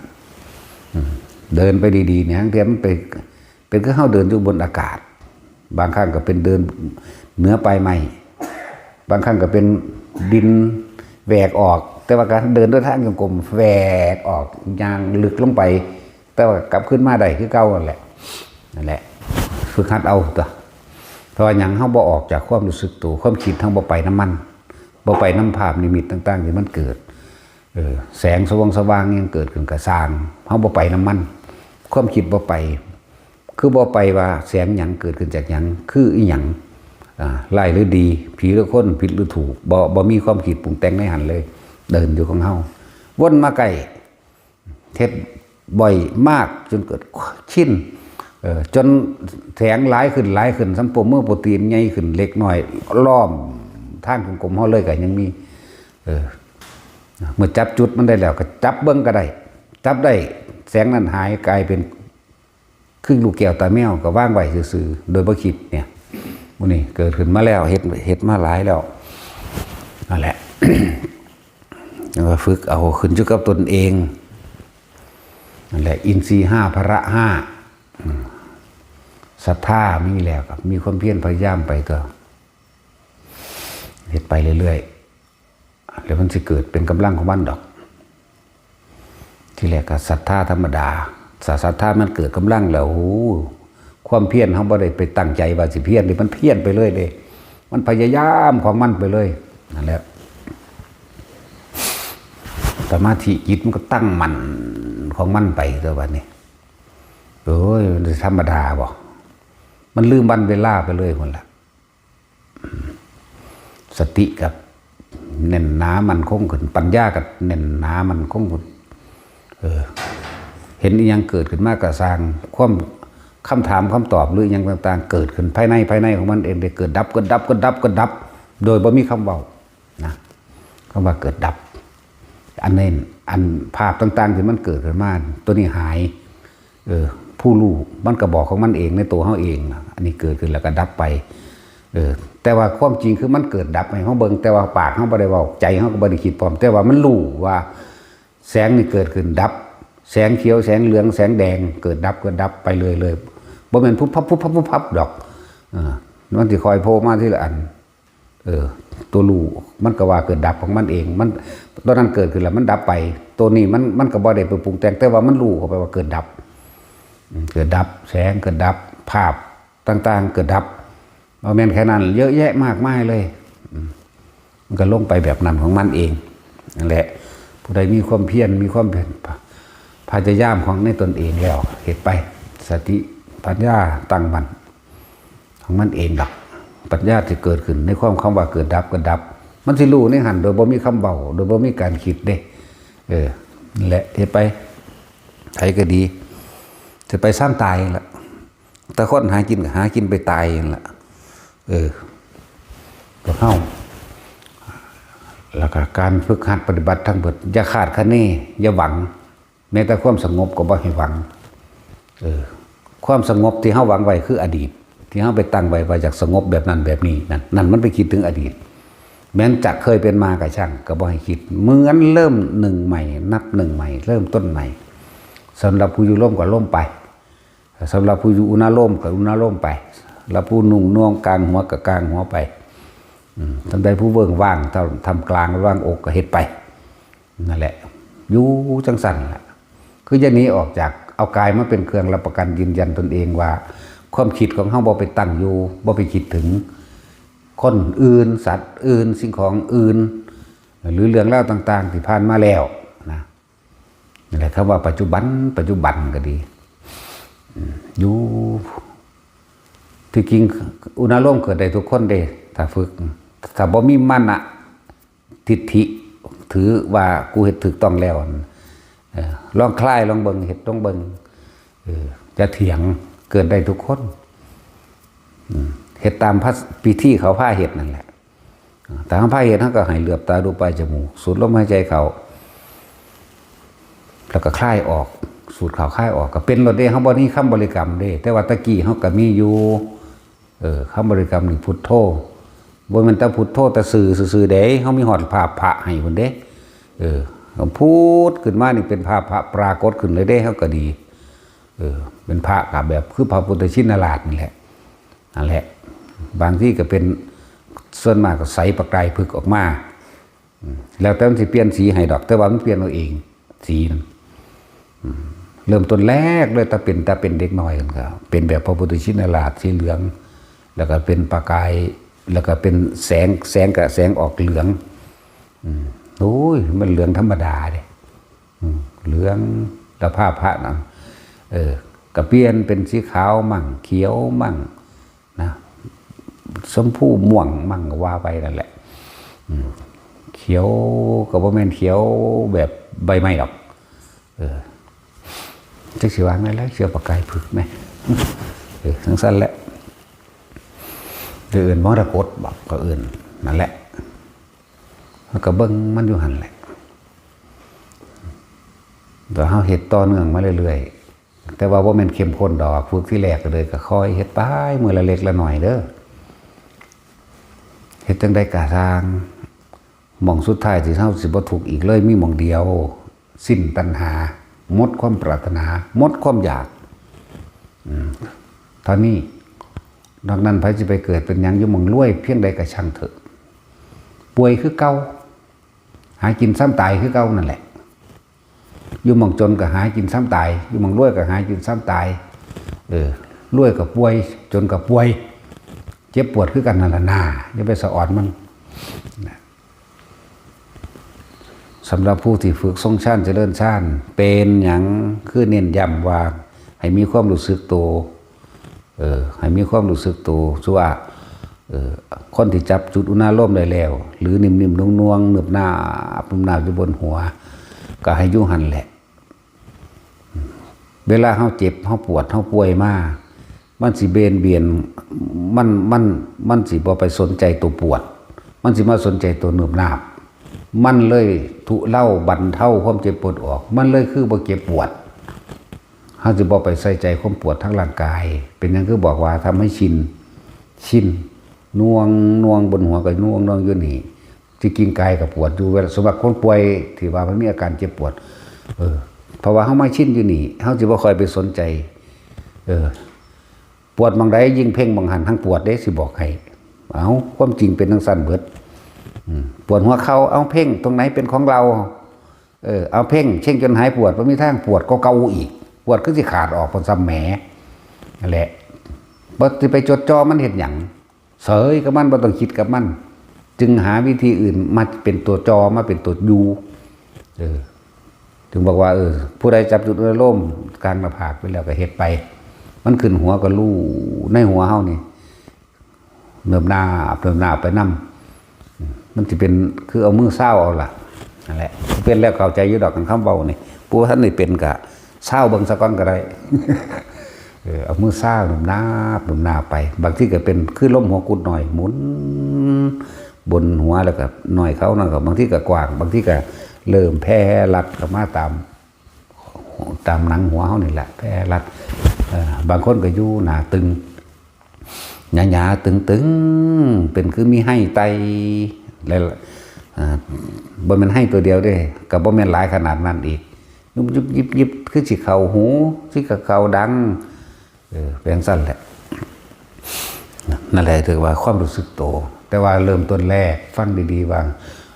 เดินไปดีๆเนี่ยทั้งที่มันเป็นก็เข้าเดินอยู่บนอากาศบางครั้งก็เป็นเดินเหนือปลายไม้บางครั้งก็เป็นดินแหวกออกแต่ว่าการเดินด้วยทางจงกรมแหวกออกยางลึกลงไปแต่ว่ากลับขึ้นมาได้คือเก่านั่นแหละฝึกหัดเอาตัวเพราะว่ายังเข้าบ่ออกจากความรู้สึกตัวความคิดทั้งบ่ไปน้ำมันบ่ไปน้ำภาพนิมิตต่างๆที่มันเกิดแสงสว่างยังเกิดขึ้นกระสางเขาบ่ไปน้ำมัน ความคิดบ่ไปคือบ่ไปว่าแสงหยังเกิดขึ้นจากหยังคืออีหยังร้ายหรือดีผีหรือคนผิดหรือถูกบ่มีความคิดปรุงแต่งในหันเลยเดินอยู่ของเฮาวนมาใกล้เฮ็ดบ่อยมากจนเกิดชินจนแสงหลายขึ้นสัมโปรมือโปรตีนใหญ่ขึ้นเล็กน้อยล้อมทางกลมๆเฮาเลยก็ยังมีเมื่อจับจุดมันได้แล้วก็จับเบิ่งก็ได้จับได้แสงนั้นหายกลายเป็นครึ่งลูกแก้วตาแมวก็ว่างไว้ซื่อๆโดยบ่คิดเนี่ยมื้อนี้เกิดขึ้นมาแล้วเฮ็ดมาหลายแล้วนั่นแหละ แล้วก็ฝึกเอาขึ้นอยู่กับตนเองนั่นแหละอินทรีย์5พละ5ศรัทธามีแล้วครับมีความเพียรพยายามไปตัวเฮ็ดไปเรื่อยๆแล้วมันสิเกิดเป็นกำลังของมันดอกที่แรกก็ศรัทธาธรรมดาศรัทธามันเกิดกำลังแล้วโอ้ความเพียรเฮาบ่ได้ไปตั้งใจว่าสิเพียรนี่มันเพียรไปเลยเด้มันพยายามของมันไปเลยนั่นแหละสมาธิจิตมันก็ตั้งมั่นของมันไปตัวบัดนี้โอ้ยมันธรรมดาบ่มันลืมวันเวลาไปเลยคนละสติกับเน่นหนามันคงขึ้นปัญญากับเน่นหนามันคงขึ้นเห็นอีหยังเกิดขึ้นมากกระสร้างความคำถามคำตอบหรืออย่างต่างๆเกิดขึ้นภายในของมันเองได้เกิดดับก็ดับก็ดับก็ดับโดยบ่มีคำเว้านะคำว่าเกิดดับอันนี้อันภาพต่างๆที่มันเกิดขึ้นมาตัวนี้หายผู้รู้มันก็บอกของมันเองในตัวเฮาเองอันนี้เกิดขึ้นแล้วก็ดับไปแต่ว่าความจริงคือมันเกิดดับให้เฮาเบิ่งแต่ว่าปากเฮาบ่ได้เว้าใจเฮาก็บ่ได้คิดพร้อมแต่ว่ามันรู้ว่าแสงนี่เกิดขึ้นดับแสงเขียวแสงเหลืองแสงแดงเกิดดับไปเลยบ่แม่นพุบพับดอกมันสิคอยโผล่มาทีละอันตัวรู้มันก็ว่าเกิดดับของมันเองมันตอนนั้นเกิดขึ้นแล้วมันดับไปตัวนี้มันก็บ่ได้ไปปรุงแต่งแต่ว่ามันรู้เข้าไปว่าเกิดดับแสงเกิดดับภาพต่างๆเกิดดับบ่แม่นแค่นั้นเยอะแยะมากมายเลยมันก็ลงไปแบบนั้นของมันเองนั่นแหละผู้ใดมีความเพียรมีความพยายามของในตนเองแล้วเฮ็ดไปสติปัญญาตั้งมั่นของมันเองดอกปัญญาจะเกิดขึ้นในความคำว่าเกิดดับก็ดับมันสิรู้ในหันโดยบ่มีคำเบาโดยบ่มีการคิดเด้นั่นแหละเฮ็ดไปไผก็ดีจะไปสร้างตายล่ะแต่คนหากินก็หากินไปตายนั่นล่ะก็เข้าแล้วก็การฝึกหัดปฏิบัติทั้งหมดอย่าขาดคะเนอย่าหวังแม้แต่ความสงบก็บ่ให้หวังความสงบที่เฮาหวังไว้คืออดีตที่เฮาไปตั้งไว้ว่าอยากสงบแบบนั้นแบบนี้นั่นมันไปคิดถึงอดีตแม้นจะเคยเป็นมาก็ช่างก็บ่ให้คิดเหมือนเริ่มหนึ่งใหม่นับหนึ่งใหม่เริ่มต้นใหม่สำหรับผู้อยู่ร่มก็ร่มไปสำหรับผู้อยู่อุณาร่มก็อุณาร่มไปแล้วผู้นุ่งน่วงกลางหัวก็กลางหัวไปทำได้ผู้เบิ่งว่างทำกลางว่างอกก็เฮ็ดไปนั่นแหละอยู่จังสั่นล่ะคืออย่างนี้ออกจากเอากายมาเป็นเครื่องรับประกันยืนยันตนเองว่าความคิดของเฮาบ่ไปตั้งอยู่บ่ไปคิดถึงคนอื่นสัตว์อื่นสิ่งของอื่นหรือเรื่องราวต่างๆที่ผ่านมาแล้วนะนี่แหละคำว่าปัจจุบันก็ดีอยู่ที่จริงอุณาโลมเกิดได้ทุกคนเด้ถ้าฝึกถ้าบ่มีมั่นอะทิฏฐิถือว่ากูเฮ็ดถูกต้องแล้วลองคลายลองเบิ่งเฮ็ดต้องเบิ่งจะเถียงเกิดได้ทุกคนเฮ็ดตามพิธีเขาพาเฮ็ดนั่นแหละตามพาเฮ็ดเฮาก็ให้เหลือบตาดูปลายจมูกสูดลมหายใจเข้าแล้วก็คลายออกสูดเข้าคลายออกก็เป็นรถเด้เฮาบ่มีคำบริกรรมเด้แต่ว่าตะกี้เฮาก็มีอยู่คำบริกรรมนี่พุทโธบ่แม่นแต่พุทโธแต่ซื่อๆเด้เฮามีฮอดภาพพระให้พุ่นเด้พูดขึ้นมานี่เป็นภาพพระปรากฏขึ้นเลยเด้เฮาก็ดีเป็นพระกับแบบคือพระพุทธชินราชนี่แหละนั่นแหละบางที่ก็เป็นส่วนมากก็ใสประกายพึกออกมาแล้วแต่มันสิเปลี่ยนสีให้ดอกแต่ว่ามันเปลี่ยนเอาเองสีนั้นเริ่มต้นแรกเลยแต่เป็นเด็กน้อยกันก็เป็นแบบพระพุทธชินราชสีเหลืองแล้วก็เป็นประกายแล้วก็เป็นแสงกับแสงออกเหลืองโอ้ยมันเหลืองธรรมดาเด้เหลืองแล้วผ้าพระนั่น ก็เปลี่ยนเป็นสีขาวมั่งเขียวมั่งนะชมพูม่วงมั่งก็ว่าไปนั่นแหละเขียวก็บ่แม่นเขียวแบบใบไม้หรอกจักสิวางได้แล้วเชื่อปากกายผึกไหมทั้งสั้นแหละอื่นมรกตบอกก็อื่นนั่นแหละแล้วก็เบิ้งมันอยู่หันแหละแต่เฮาเฮ็ดต่อเนื่องมาเรื่อยๆแต่ว่าบ่แม่นเข้มข้นดอกฝึกที่แรกก็เลยก็ค่อยเฮ็ดไปมื้อละเล็กละน้อยเด้อเฮ็ดจังได๋ก็ทางหม่องสุดท้ายที่เฮาสิบ่ทุกข์อีกเลยมีหม่องเดียวสิ้นตัณหาหมดความปรารถนาหมดความอยากตอนนี้นอกนั้นไผสิไปเกิดเป็นหยังอยู่หม่องรวยเพียงใดก็ช่างเถอะป่วยคือเก่าหากินซ้ำตายคือเก่านั่นแหละอยู่หม่องจนก็หากินซ้ำตายอยู่หม่องรวยก็หากินซ้ำตายรวยก็ป่วยจนก็ป่วยเจ็บปวดคือกันนั่นล่ะน่าอย่าไปสะอ่อนมันสำหรับผู้ที่ฝึกทรงฌานเจริญฌานเป็นหยังคือเน้นย้ำว่าให้มีความรู้สึกตัวให้มีความรู้สึกตัวชั่วคนที่จับจุดอุณาโลมได้แล้วหรือนิ่มๆนุ่งๆเนืบหน้าอยู่บนหัวก็ให้อยู่หันแหละเวลาเฮาเจ็บเฮาปวดเฮาป่วยมามันสิเบียนมันสิบ่ไปสนใจตัวปวดมันสิมาสนใจตัวเนืบหน้ามันเลยทุเลาบรรเทาความเจ็บปวดออกมันเลยคือบ่เจ็บปวดเฮาสิบ่ไปใส่ใจความปวดทั้งร่างกายเป็นหยังคือบอกว่าทำให้ชินน่วงบนหัวก็น่วงอยู่นี่ที่กินกายกับปวดอยู่เวลาสมบัติคนป่วยที่ว่ามันมีอาการเจ็บปวดเพราะว่าเฮาไม่ชินอยู่นี่เฮาสิบ่ค่อยไปสนใจปวดบางใดยิ่งเพ่งบางหันทั้งปวดเด้สิบอกให้เอาความจริงเป็นจังซั่นเบิดปวดหัวเข่าเอาเพ่งตรงไหนเป็นของเราเอาเพ่งเช่งจนหายปวดบ่มีทางปวดก็เกาอีกปวดคือสิขาดออกเป็นซ้ำแหมนั่นแหละบ่สิไปจดจ่อมันเฮ็ดหยังเสยกับมันบ่ต้องคิดกับมันจึงหาวิธีอื่นมาเป็นตัวจอมาเป็นตัวยูถึงบอกว่าผู้ใดจับจุดอารมณ์กลางหน้าผากไปแล้วก็เฮ็ดไปมันขึ้นหัวก็รู้ในหัวเฮานี่เนิบหน้าไปนำมันสิเป็นคือเอามือเศร้าเอาล่ะนั่นแหละเป็นแล้วเข้าใจอยู่ดอกกันคำเว้านี่ผู้ท่านนี่เป็นก็เศร้าเบิ่งซะก่อนก็ได้เอามือซ่าหนุนหน้าไปบางที่ก็เป็นคือล้มหัวกุดหน่อยหมุนบนหัวแล้วก็หน่อยเขานั่นก็บางที่ก็กว้างบางที่ก็เริ่มแพร่รัดกับมาตามหนังหัวเขานี่แหละแพร่รัดบางคนก็อยู่หนาตึงหยาตึงเป็นคือมีให้ไตแล้วบ่แม่นให้ตัวเดียวเด้ก็บ่แม่นหลายขนาดนั้นอีกยุบยิบคือสิเข้าหูสิเข้าดังเป็นสั้นแหละนั่นแหละถือว่าความรู้สึกโตแต่ว่าเริ่มต้นแรกฟังดีๆว่า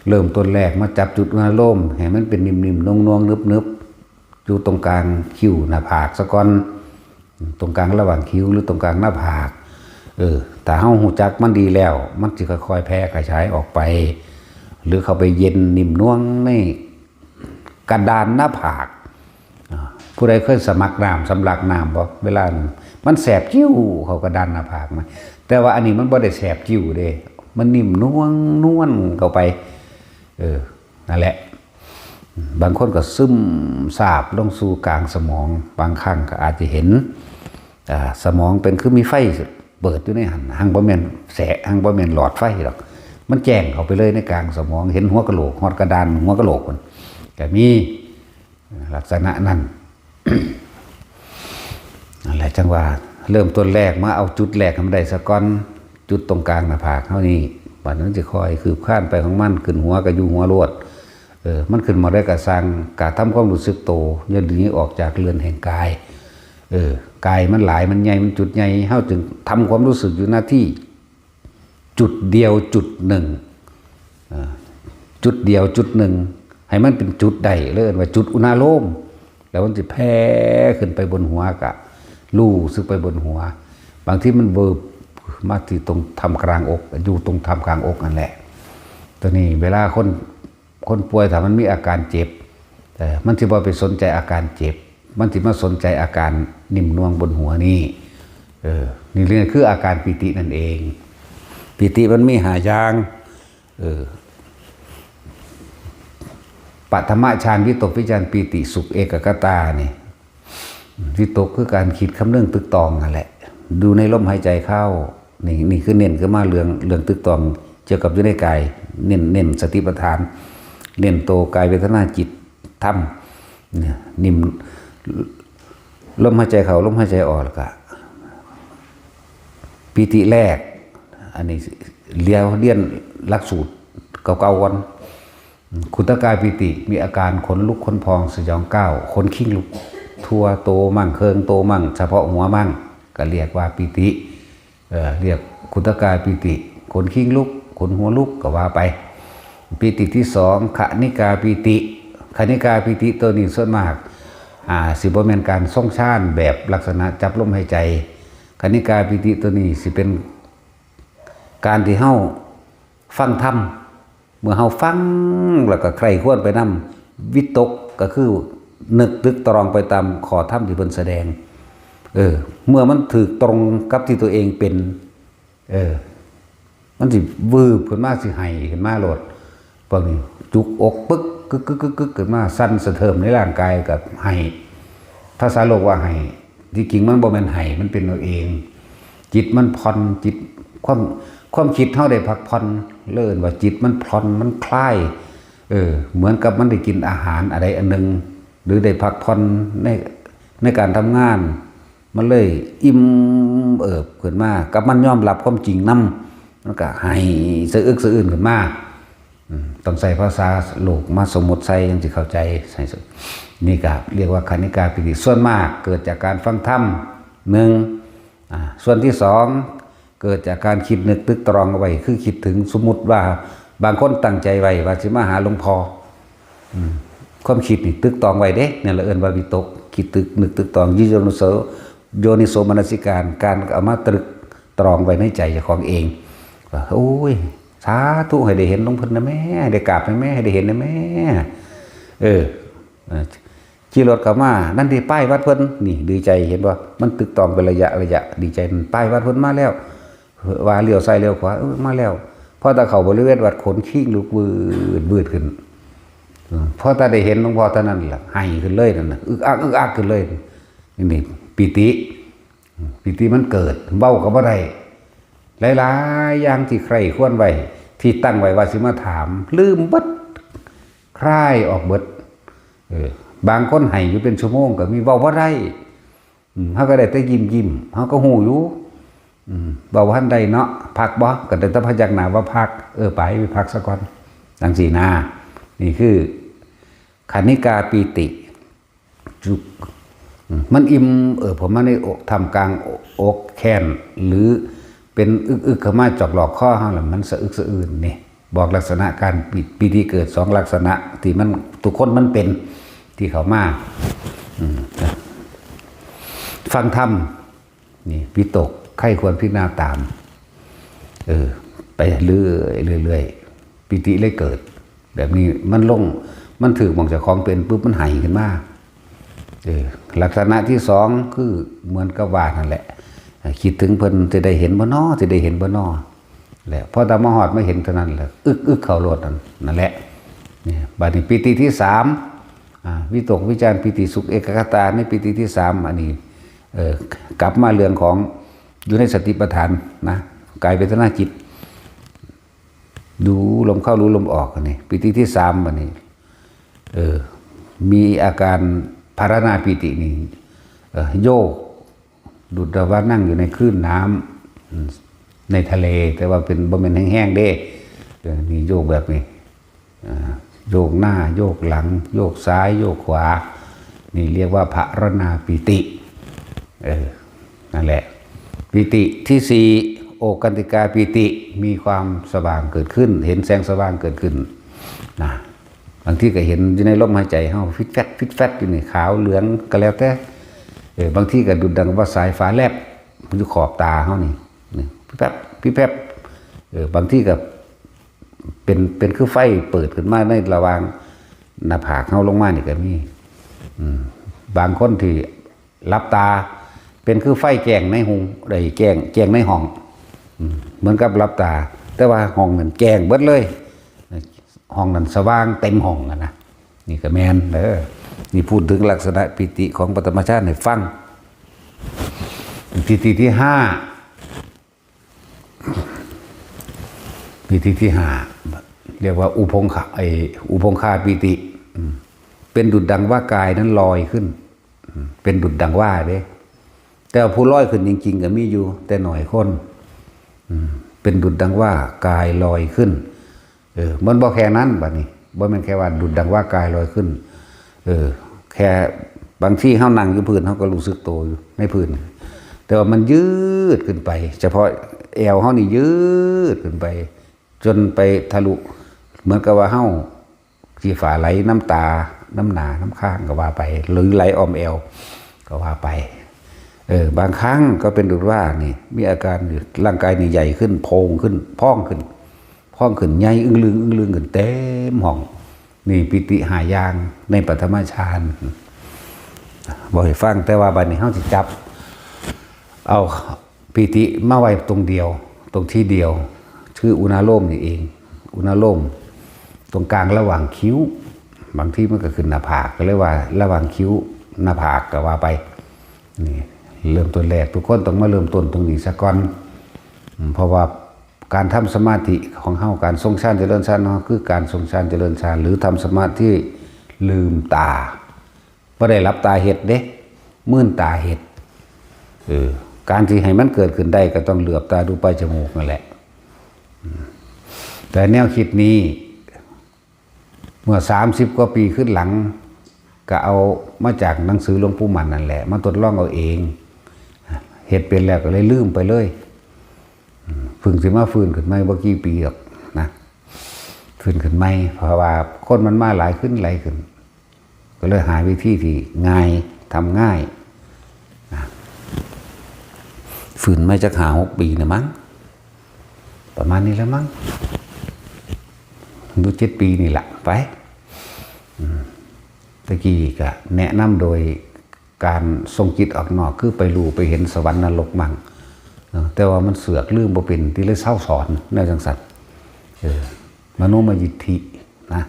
เริ่มต้นแรกมาจับจุดอารมณ์ให้มันเป็นนิ่มๆน่วงๆนึบๆอยู่ตรงกลางคิ้วหน้าผากซะก่อนตรงกลางระหว่างคิ้วหรือตรงกลางหน้าผากแต่เฮาฮู้จักมันดีแล้วมันสิค่อยๆแพร่กระจายออกไปหรือเข้าไปเย็นนิ่มน่วงในกระดานหน้าผากผู้ใดเคยสมัครน้ำสำลักน้ำบ่เวลามันแสบจิ้วเขากระดานหน้าผากมาแต่ว่าอันนี้มันบ่ได้แสบจิ้วเด้มันนิ่มน่วงเข้าไปนั่นแหละบางคนก็ซึมซาบลงสู่กลางสมองบางครั้งก็อาจจะเห็นสมองเป็นคือมีไฟเปิดอยู่ในหันหังบ่แม่นแสงหังบ่แม่นหลอดไฟหรอกมันแจ้งเข้าไปเลยในกลางสมองเห็นหัวกะโหลกฮอดกระดานหัวกะโหลกมันก็มีลักษณะนั้น อะไรจังว่าเริ่มต้นแรกมาเอาจุดแรกทำได้สะก้อนจุดตรงกลางหน้าผากเท่านี้วันนั้นจะคอยคืบข้านไปของมันขึ้นหัวก็อยู่หัวรวดมันขึ้นมาได้กระสังกะทำความรู้สึกโตยันนี้ออกจากเรือนแห่งกายกายมันหลายมันใหญ่มันจุดใหญ่เฮาจึงทำความรู้สึกอยู่หน้าที่จุดเดียวจุดหนึ่งจุดเดียวจุดหนึ่งให้มันเป็นจุดใดเลยว่าจุดอุณาโลมแล้วมันจะแผ่ขึ้นไปบนหัวกะลู่ซึกไปบนหัวบางที่มันเวิร์บมาที่ตรงทำกลางอกอยู่ตรงทำกลางอกนั่นแหละตัวนี้เวลาคนป่วยถ้ามันมีอาการเจ็บแต่มันจะบ่ไปสนใจอาการเจ็บ มันสิมาสนใจอาการนิ่มนวลบนหัวนี่นี่เรื่องคืออาการปิตินั่นเองปิติมันมีหาอย่างปัทมฌานวิตกวิจารปิติสุขเอกคตานี่วิตกคือการคิดคำเรื่องตึกตองนั่นแหละดูในลมหายใจเข้านี่คือเน้นคือมาเรื่องตึกตองเกี่ยวกับอยู่ในกายเน้นสติปัฏฐานเน้นโตกายเวทนาจิตธรรมเนี่ยนิ่มลมหายใจเข้าลมหายใจออกแล้วก็ปิติแรกอันนี้เรียนหลักสูตรเก่าๆวันขุตกายปิติมีอาการขนลุกขนพองสยองก้าวขนขิ้งลุกทั่วโตมั่งเคิงโตมั่งเฉพาะหัวมั่งก็เรียกว่าปิติเรียกขุตกายปิติขนขิ้งลุกขนหัวลุกก็ว่าไปปิติที่สองขณิกาปิติขณิกาปิติตัวนี้ส่วนมากสิบ่แม่นการทรงฌานแบบลักษณะจับลมหายใจขณิกาปิติตัวนี้สิเป็นการที่เฮาฟังธรรมเมื่อเฮาฟังแล้วก็ใครควรไปนำวิตกก็คือนึกตึกตรองไปตามข้อธรรมที่เพิ่นแสดงเมื่อมันถูกตรงกับที่ตัวเองเป็นมันสิวืบขึ้นมาสิให้ขึ้นมาโลดพวกนี้จุกอกปึ๊กกึกขึ้นมาสั่นสะเทิมในร่างกายกับให้ภาษาโลกว่าให้ที่จริงมันบ่แม่นให้มันเป็นตัวเองจิตมันผ่อนจิตความคิดเท่าได้พักผ่อนเลิ่นว่าจิตมันผ่อนมันคลายเหมือนกับมันได้กินอาหารอะไรอันนึงหรือได้พักผ่อนในการทำงานมันเลยอิ่มขึ้นมากับมันยอมรับความจริงนำมันก็ให้สะอึกสะอื้นขึ้นมาต้องใส่ภาษาโลกมาสมมติใส่ยังสิเข้าใจใส่นี่ก็เรียกว่าขณิกาปิติส่วนมากเกิดจากการฟังธรรมหนึ่งส่วนที่สองเกิดจากการคิดนึกตึกตรองเอาไว้คือคิดถึงสมมุติว่าบางคนตั้งใจไว้ว่าสิมาหาหลวงพ่อความคิดนี่ตึกตรองไว้เด้เนี่ยเราเอิ้นว่าวิตกคิดตึกนึกตึกตรองโยนิโสมนสิการเอามาตรึกตรองไว้ในใจเจ้าของเองว่าโอ้ยสาธุให้ได้เห็นหลวงพ่อนะแม่ให้ได้กราบนะแม่ให้ได้เห็นนะแม่ขี่รถเข้ามานั่นที่ป้ายวัดเพิ่นนี่ดีใจเห็นป่ะมันตึกตองเป็นระยะดีใจป้ายวัดเพิ่นมาแล้วว่าเลี้ยวซ้ายเลี้ยวขวามาแล้วพอตาเข้าบริเวณวัดขนขี้ลุกบืดขึ้นพอตาได้เห็นหลวงพ่อเท่านั้นแหละให้ขึ้นเลยนั่นน่ะอึกอักขึ้นเลยนี่ปิติมันเกิดเบ้าก็บ่ได้หลายๆอย่างที่ใครควรไว้ที่ตั้งไว้ว่าสิมาถามลืมเบิดคลายออกเบิดบางคนให้อยู่เป็นชั่วโมงก็มีเว้าบ่ได้เฮาก็ได้แต่ยิ้มเฮาก็ฮู้อยู่เว้าทันได้เนาะพักบ่ก็ได้แต่พยักหน้าว่าพักไปพักซะก่อนจังซี่นะนี่คือขณิกาปิติจุกมันอิ่มผมมาในอกทำกลางอกแค้นหรือเป็นอึกเข้ามาจอกหลอกข้อเฮาล่ะมันสะอึกสะอื้นนี่บอกลักษณะการปิติเกิดสองลักษณะที่มันทุกคนมันเป็นที่เขามาฟังธรรมนี่วิตกใครควรพิจารณาตามไปเรื่อยปิติเลยเกิดแบบนี้มันถือมองจากของเป็นปุ๊บมันไหขึ้นมาลักษณะที่สองคือเหมือนกับว่านั่นแหละคิดถึงเพิ่นจะได้เห็นบ่น้อจะได้เห็นบ่น้อแหละพอตามาหอดไม่เห็นเท่านั้นแหละอึกเข้าโลดนั่นแหละนี่บัดนี้ปิติที่สามวิตกวิจารปิติสุขเอกคตาในปิติที่สามอันนี้กลับมาเรื่องของอยู่ในสติปัฏฐานนะกายเวทนาจิตดูลมเข้ารู้ลมออกอันนี้ปิติที่สามอันนี้มีอาการภารณาปิตินี่โยกดุจว่านั่งอยู่ในคลื่นน้ำในทะเลแต่ว่าเป็นบริเวณแห้งๆเด้นี่โยกแบบนี้โยกหน้าโยกหลังโยกซ้ายโยกขวานี่เรียกว่าภารณาปิตินั่นแหละปิติที่สี่โอกันติกาปิติมีความสว่างเกิดขึ้นเห็นแสงสว่างเกิดขึ้นนะบางทีก็เห็นอยู่ในลมหายใจเฮาฟิตแฟตอยู่นี่ขาวเหลืองก็แล้วแต่บางทีก็ดุจดังว่าสายฟ้าแลบอยู่ขอบตาเฮานี่พี่แป๊บบางทีก็เป็นคือไฟเปิดขึ้นมาในระหว่างหน้าผากเฮาลงมานี่ก็มี บางคนที่รับตาเป็นคือไฟแกงในหุงได้แกงในห้องเหมือนกับรับตาแต่ว่าห้องนั้นแกงเบิดเลยห้องนั้นสว่างเต็มห้องนะนี่ก็แมนนี่พูดถึงลักษณะปิติของปฐมฌานให้ฟังปิติที่ห้าปิติที่ห้าเรียกว่าอุพงคาปิติเป็นดุจดังว่ากายนั้นลอยขึ้นเป็นดุจดังว่าเด้แต่ผู้ลอยขึ้นจริงๆก็มีอยู่แต่หน่อยคนเป็นดุจดังว่ากายลอยขึ้นมันบ่แค่นั้นบัดนี้บ่แม่นแค่ว่าดุจดังว่ากายลอยขึ้นแค่บางที่เฮานั่งอยู่พื้นเฮาก็รู้สึกโตอยู่ในพื้นแต่ว่ามันยืดขึ้นไปเฉพาะแอวเฮานี่ยืดขึ้นไปจนไปทะลุเหมือนกับว่าเฮาที่ฝ่าไหลน้ำตาน้ำหนาน้ำข้างก็ว่าไปหรือไหลออมแอวก็ว่าไปบางครั้งก็เป็นดุจว่านี่มีอาการร่างกายนี่ใหญ่ขึ้นโพงขึ้นพองขึ้นใหญ่อึ้งลึงขึ้นเต็มห้องนี่ปิติหายางในปฐมฌานบ่ให้ฟังแต่ว่าบัดนี้เฮาสิจับเอาปิติมาไว้ตรงเดียวตรงที่เดียวชื่ออุณาโลมนี่เองอุณาโลมตรงกลางระหว่างคิ้วบางที่มันก็ขึ้นหน้าผากก็เรียกว่าระหว่างคิ้วหน้าผากก็ว่าไปนี่เริ่มต้นแรกทุกคนต้องมาเริ่มต้นตรงนี้ซะก่อนเพราะว่าการทำสมาธิของเฮาการทรงฌานเจริญฌานคือการทรงฌานเจริญฌานหรือทำสมาธิลืมตาบ่ได้รับตาเฮ็ดเด้มื่นตาเฮ็ดการที่ให้มันเกิดขึ้นได้ก็ต้องเหลือบตาดูปลายจมูกนั่นแหละแต่แนวคิดนี้เมื่อ30กว่าปีขึ้นหลังก็เอามาจากหนังสือหลวงปู่มั่นนั่นแหละมาทดลองเอาเองเฮ็ดเป็นแล้วก็เลยลืมไปเลยพึ่งสิมาฟื้นขึ้นไม่บ่กี่ปีหรอกนะฟื้นขึ้นไม่เพราะว่าคนมันมาหลายขึ้นก็เลยหาวิธีที่ง่ายทำง่ายนะฟื้นไม่จะ5-6 ปีนะมั้งประมาณนี้แล้วมั้งดู7 ปีนี่แหละไปตะกี้ก็แนะนำโดยการทรงจิตออกนอกคือไปรู้ไปเห็นสวรรค์นรกมั่งแต่ว่ามันเสือกลืมบ่เป็นที่เลยเศร้าสอนแนวจังสัตว์มโนมยิทธินะ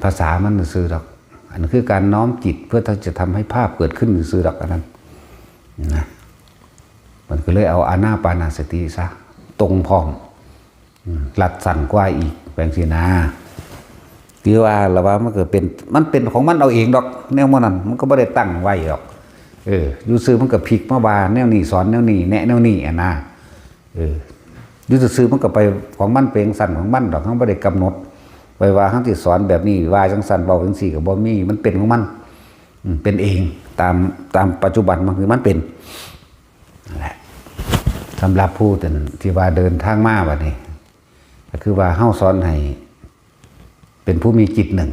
ภาษามันซื่อดอกอันนั้นคือการน้อมจิตเพื่อจะทำให้ภาพเกิดขึ้นซื่อดอกอันนั้นนะมันก็เลยเอาอานาปานาสติซะตรงพร้อมหลัดสั่นกว่าอีกแปลงสีนาที่ว่าละว่ามันเกิดมันเป็นของมันเอาเองดอกแนวมันนั้นมันก็ไม่ได้ตั้งไว้ดอกอยู่ซื้อมันก็พลิกมาบาแนวนี้สอนแนวนี้แนะแนวนี้อ่ะนะอยู่ซื้อมันก็ไปของมันเป็นสั่นของมันดอกเขาไม่ได้กำหนดไว้ว่าเขาที่สอนแบบนี้ว่าจังสั่นเบาจังสี่กับบ่มีมันเป็นของมันเป็นเองตามปัจจุบันมันคือมันเป็นนั่นแหละสำหรับผู้ที่ว่าเดินทางมาแบบนี้ก็คือว่าเฮ้าสอนให้เป็นผู้มีจิตหนึ่ง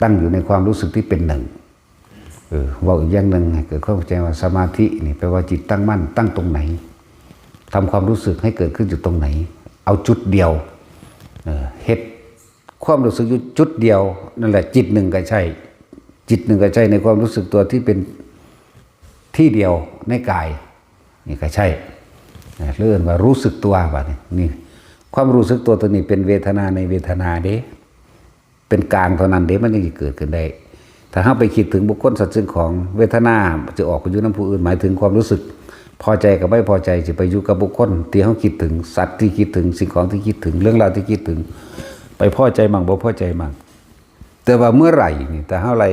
ตั้งอยู่ในความรู้สึกที่เป็นหนึ่งว่าอีกอย่างหนึ่งเกิดเข้าใจว่าสมาธินี่แปลว่าจิตตั้งมั่นตั้งตรงไหนทำความรู้สึกให้เกิดขึ้นอยู่ตรงไหนเอาจุดเดียวเฮ็ดความรู้สึกอยู่จุดเดียวนั่นแหละจิตหนึ่งก็ใช่จิตหนึ่งก็ใช่ในความรู้สึกตัวที่เป็นที่เดียวในกายนี่ก็ใช่เรื่องว่ารู้สึกตัวแบบนี้ความรู้สึกตัวนี้เป็นเวทนาในเวทนาเด้เป็นกลางเท่านั้นเด้มันจะเกิดขึ้นได้ถ้าเราไปคิดถึงบุคคลสัตว์ซึ่งของเวทนาจะออกไปอยู่น้ำผู้อื่นหมายถึงความรู้สึกพอใจกับไม่พอใจจะไปอยู่กับบุคคลที่เขาคิดถึงสัตว์ที่คิดถึงสิ่งของที่คิดถึงเรื่องราวที่คิดถึงไปพอใจมั่งบ่พอใจมั่งแต่ว่าเมื่อไหร่นี่แต่เท่าไร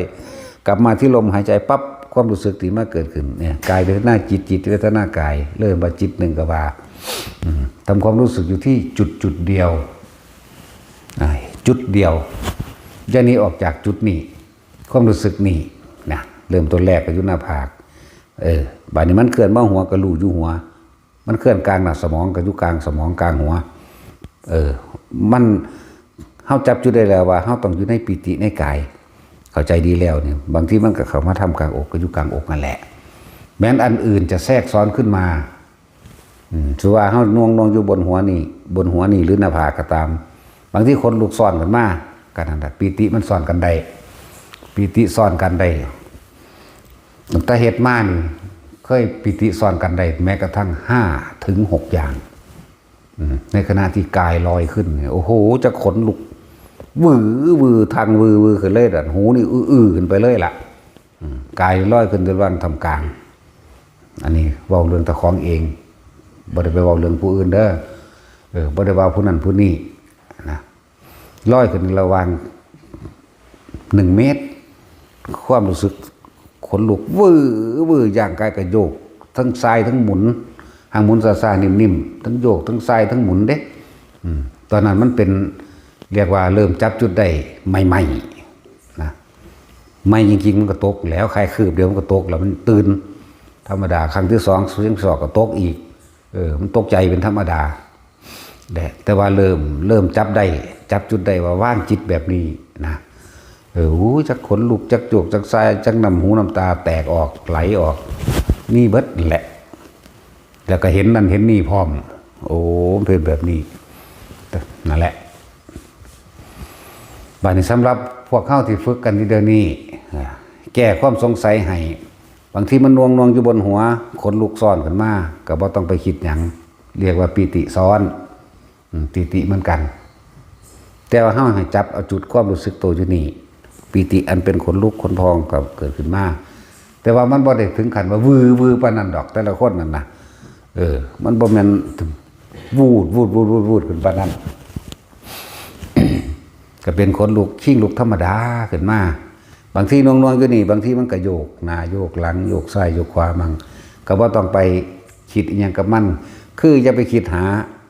กลับมาที่ลมหายใจปั๊บความรู้สึกที่มาเกิดขึ้นเนี่ยกายเวทนาจิตเวทนากายเริ่มมาจิตหนึ่งกับว่าทำความรู้สึกอยู่ที่จุดเดียวจุดเดียวจะนี้ออกจากจุดนี้ความรู้สึกนี่นะเริ่มต้นแรกก็อยู่หน้าผากบาดนี้มันเคลื่อนมาหัวกระลูอยู่หัวมันเคลื่อนกลางหน้าสมองกับอยู่กลางสมองกลางหัวมันเฮาจับจุดได้แล้วว่าเฮาต้องอยู่ในปิติในกายเข้าใจดีแล้วเนี่ยบางทีมันก็เข้ามาทำกลางอกก็อยู่กลางอกนั่นแหละแม้นอันอื่นจะแทรกซ้อนขึ้นมาถือว่าเฮานวงอยู่บนหัวนี่หรือหน้าผากก็ตามบางที่คนลูกซ้อนกันมากันนั่นแหละปิติมันซ้อนกันได้ปิติซ้อนกันได้ ตั้งแต่เฮ็ดมานี่เคยปิติซ้อนกันได้แม้กระทั่ง5 ถึง 6อย่างในขณะที่กายลอยขึ้นเนี่ยโอ้โหจะขนลุกวือทางวือขึ้นเลยดันหูนี่อื้อขึ้นไปเลยล่ะกายลอยขึ้นจนวันทำกลางอันนี้เว้าเรื่องตะของเองบ่ได้ไปเว้าเรื่องผู้อื่นเด้อบ่ได้ว่าผู้นั้นผู้นี้นะลอยขึ้นระหว่าง1 เมตรความรู้สึกขนลุกวืออย่างกายกระโยกทั้งซ้ายทั้งหมุนหางหมุนซ่าๆนิ่มๆทั้งโยกทั้งซ้ายทั้งหมุนเด้ตอนนั้นมันเป็นเรียกว่าเริ่มจับจุดได้ใหม่ๆนะไม่จริงๆมันก็ตกแล้วใครคืบเดียวมันก็ตกแล้วมันตื่นธรรมดาครั้งที่2เสียงสอกก็ตกอีกมันตกใจเป็นธรรมดาแต่ว่าเริ่มจับได้จับจุดได้ว่าว่างจิตแบบนี้นะจักขนลุกจักโจกจักทรายจักน้ำหูน้ำตาแตกออกไหลออกนี่เบิดแหละแล้วก็เห็นนั่นเห็นนี่พร้อมโอ้เป็นแบบนี้นั่นแหละบาดนี้สำหรับพวกเข้าที่ฝึกกันที่เดี๋ยวนี้แก้ความสงสัยให้บางทีมันนวงอยู่บนหัวขนลุกซ้อนขึ้นมาก็บ่ต้องไปคิดหยังเรียกว่าปีติซ้อนปีติเหมือนกันแต่ว่าเฮาให้จับเอาจุดความรู้สึกตัวอยู่นี่ปีติอันเป็นขนลุกขนพองก็เกิดขึ้นมาแต่ว่ามันบ่ได้ถึงขั้นว่าวือปานนั้นดอกแต่ละคนนั่นนะมันบ่แม่นวูดขึ้นปานนั้น ก็เป็นขนลุกชิ่งลุกธรรมดาขึ้นมาบางทีนวงอยู่นี่บางทีมันก็โยกหน้าโยกหลังโยกซ้ายโยกขวามั่งก็บ่ต้องไปคิดอีหยังกับมันคืออย่าไปคิดหา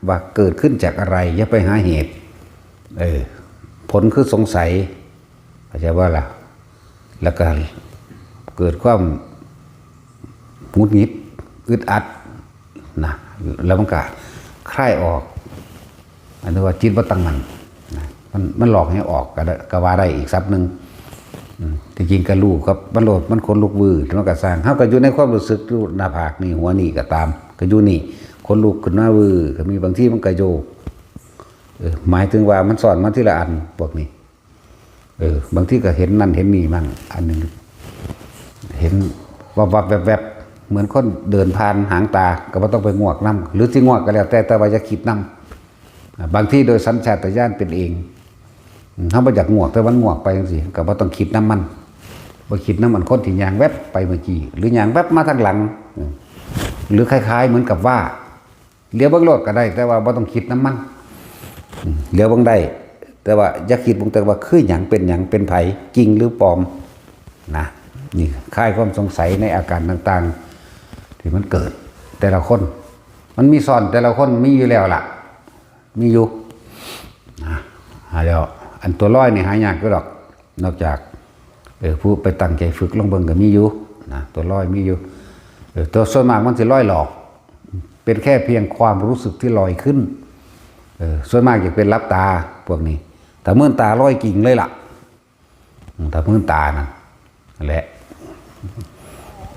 ว่าเกิดขึ้นจากอะไรอย่าไปหาเหตุผลคือสงสัยเข้าใจว่าล่ะแล้วก็เกิดความหงุดหงิดอึดอัดนะแล้วมันก็คลายออกอันนี้ว่าจิตบ่ตั้งมั่นนะมันหลอกให้ออกก็ว่าได้อีกซับหนึ่งที่จริงก็รู้ครับมันโลดมันคนลุกวืดมันก็สร้างเฮาก็อยู่ในความรู้สึกอยู่หน้าผากนี่หัวนี่ก็ตามก็อยู่นี่คนลุกขึ้นมาวืดก็มีบางทีมันก็โยกหมายถึงว่ามันสอนมาทีละอันพวกนี้บางทีก็เห็นนั่นเห็นนี่มั่งอันนึงเห็นวับแวบเหมือนคนเดินผ่านหางตาก็บ่ต้องไปงวกน้ำหรือที่งวกก็แล้วแต่ว่าจะคิดน้ำบางที่โดยสัญชาตญาณเป็นเองถ้าบ่อยากงวกแต่มันงวกไปจังซี่ก็บ่ต้องคิดน้ำมันบ่คิดน้ำมันคนที่ยางแวบไปเมื่อกี้หรือยางแวบมาทางหลังหรือคล้ายๆเหมือนกับว่าเลี้ยวเบิ่งรถก็ได้แต่ว่าบ่ต้องคิดน้ำมันเลี้ยวเบิ่งได้แต่ว่าอย่าคิดเบิ่งแต่ว่าคือหยังเป็นหยังเป็นไผจริงหรือปลอมนะนี่คลายความสงสัยในอาการต่างๆที่มันเกิดแต่ละคนมันมีซ่อนแต่ละคนมีอยู่แล้วล่ะมีอยู่หาแล้วอันตัวร้อยนี่หายากก็ดอกนอกจากผู้ไปตั้งใจฝึกลงเบิ่งก็มีอยู่นะตัวร้อยมีอยู่ตัวส่วนมากมันสิร้อยหลอกเป็นแค่เพียงความรู้สึกที่ลอยขึ้นส่วนมากจะเป็นรับตาพวกนี้แต่มื่นตาร้อยกิ่งเลยล่ะแต่มื่นตานั่นแหละ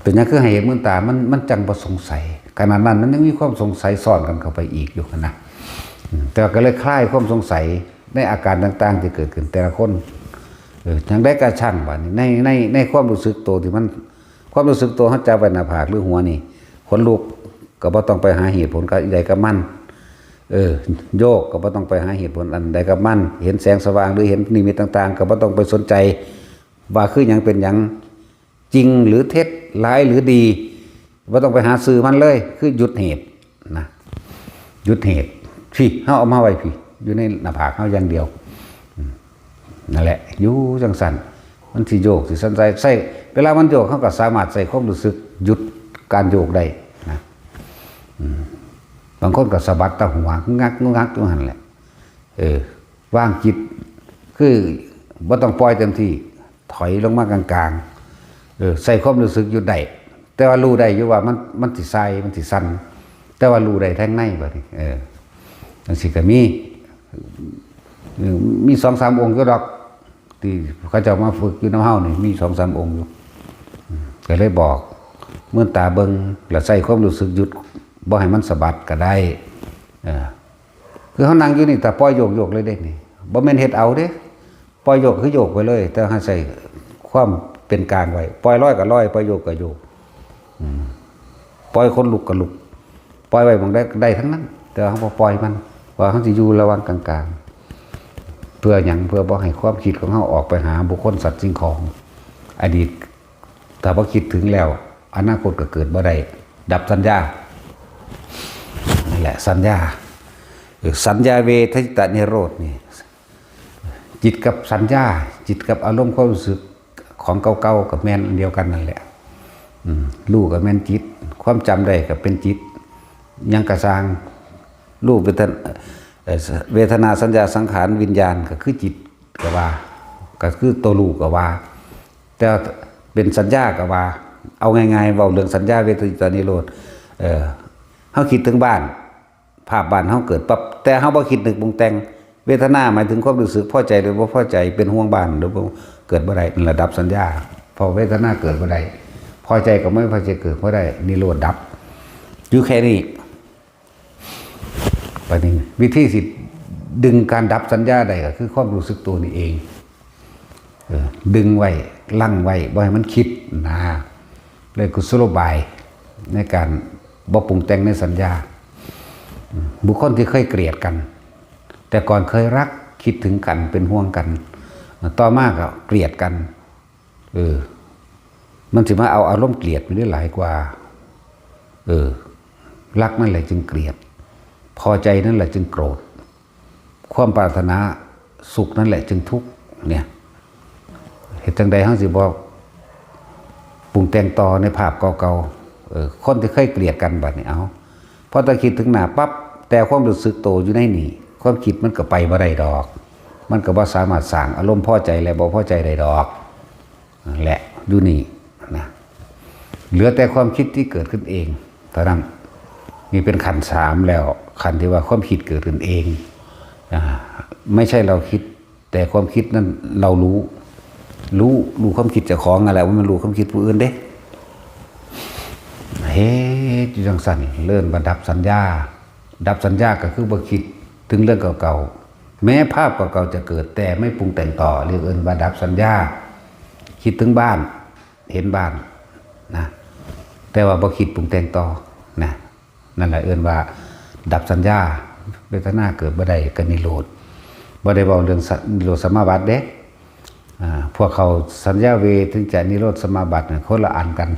เป็นอย่างคือให้เห็นมื่นตามันจังบ่สงสัยขนาดนั้นมันยังมีความสงสัยซ่อนกันเข้าไปอีกอยู่นะแต่ก็เลยคลายความสงสัยในอาการต่างๆที่เกิดขึ้นแต่ละคนอย่างได้กระช่างว่านี่ในความรู้สึกตัวที่มันความรู้สึกตัวเขาจะไปหน้าผากหรือหัวนี่ขนลุกก็บ่ต้องไปหาเหตุผลกับใดกับมันโยกก็บ่ต้องไปหาเหตุผลอันใดกับมันเห็นแสงสว่างหรือเห็นนิมิตต่างๆก็บ่ต้องไปสนใจว่าคือหยังเป็นหยังจริงหรือเท็จร้ายหรือดีบ่ต้องไปหาสื่อมันเลยคือหยุดเหตุนะหยุดเหตุพี่เฮาเอามาไว้พี่อยู่ในหน้าผากเฮาอย่างเดียวนั่นแหละอยู่จังสั่นมันสิโยกสิสั่นใจใส่เวลามันโยกเฮาก็สามารถใส่ความรู้สึกหยุดการโยกได้นะบางคนก็สะบัดตาหัวงักอยู่หั่นแหละวางจิตคือบ่ต้องปล่อยเต็มที่ถอยลงมากลางๆใส่ความรู้สึกอยู่ได้แต่ว่ารู้ได้อยู่ว่ามันสิใส่มันสิสั่นแต่ว่ารู้ได้ทางในบัดนี้จังซี่ก็มี 2-3 องค์ก็ดอกที่เขาจะมาฝึกอยู่น้ำเฮานี่มี 2-3 องค์อยู่ก็เลยบอกเมื่อตาเบิ่งแล้วใส่ความรู้สึกหยุดบ่ให้มันสะบัดก็ได้คือเฮานั่งอยู่นี่แต่ปล่อยโยกเลยเด้นี่บ่แม่นเฮ็ดเอาเด้ปล่อยโยกคือโยกไปเลยแต่ให้ใส่ความเป็น เป็นกลางไว้ปล่อยร้อยก็ร้อยปล่อยโยกก็โยกปล่อยคนลุกก็ลุกปล่อยไว้บางได้ทั้งนั้นแต่เขาบ่ปล่อยมันว่าเขาสิอยู่ระหว่างกลางๆเพื่อหยังเพื่อบ่ให้ความคิดของเขาออกไปหาบุคคลสัตว์สิ่งของอดีตถ้าบ่คิดถึงแล้วอนาคตก็เกิดบ่ได้ดับสัญญานี่แหละสัญญาเวทยิตะนิโรธนี่จิตกับสัญญาจิตกับอารมณ์ความรู้สึกของเก่าๆกับแม่นเดียวกันนั่นแหละรู้กับแม่นจิตความจำได้กับเป็นจิตยังกระสร้างรูปเวทนาสัญญาสังขารวิญญาณก็คือจิตก็ว่าก็คือตัวรู้ก็ว่าแต่เป็นสัญญาก็ว่าเอาง่ายๆเว้าเรื่องสัญญาเวทยิตานิโรธเฮาคิดถึงบ้านภาพบ้านเฮาเกิดปั๊บแต่เฮาบ่คิดนึกปรุงแต่งเวทนาหมายถึงความรู้สึกพอใจหรือบ่พอใจเป็นห่วงบ้านหรือบ่เกิดบ่ได้เป็นระดับสัญญาพอเวทนาเกิดบ่ได้พอใจก็ไม่พอใจเกิดบ่ได้นิโรธดับอยู่แค่นี้ประเด็นวิธีสิดึงการดับสัญญาได้ก็คือความรู้สึกตัวนี่เองดึงไว้ลั่งไว้บ่ให้มันคิดนะเลยกุศโลบายในการบ่ปรุงแต่งในสัญญาบุคคลที่เคยเกลียดกันแต่ก่อนเคยรักคิดถึงกันเป็นห่วงกันต่อมาก็เกลียดกันมันสิมาเอาอารมณ์เกลียดไปได้หลายกว่ารักนั่นแหละจึงเกลียดพอใจนั่นแหละจึงโกรธความปรารถนาสุขนั่นแหละจึงทุกข์เนี่ยเหตุจังใดเฮาสิบอกปรุงแต่งต่อในภาพเก่าๆคนที่เคยเกลียดกันบัดนี้เอาพอตะคิดถึงหน้าปั๊บแต่ความรู้สึกโตอยู่ในนี่ความคิดมันก็ไปบ่ได้ดอกมันก็บ่สามารถสร้างอารมณ์พอใจและบ่พอใจได้ดอกแหละอยู่นี่นะเหลือแต่ความคิดที่เกิดขึ้นเองเท่านั้นนี่เป็นขันธ์3แล้วขันธ์ที่ว่าความคิดเกิดขึ้นเองไม่ใช่เราคิดแต่ความคิดนั้นเรารู้ความคิดเจ้าของอะไรว่ามันรู้ความคิดผู้อื่นเด้อยู่จังสั่นเลื่อนบรรดับสัญญาดับสัญญาก็คือบ่คิดถึงเรื่องเก่าๆแม้ภาพเก่าๆจะเกิดแต่ไม่ปรุงแต่งต่อเรียกบรรดับสัญญาคิดถึงบ้านเห็นบ้านนะแต่ว่าบ่คิดปรุงแต่งต่อนะนั่นแหละว่าดับสัญญาเวทนาเกิดบ่ได้ก็นิโรธบ่ได้บอกเรื่องนิโรธสมาบัติเด้พวกเขาสัญญาเวถึงจะนิโรธสมาบัติคนละอันกัน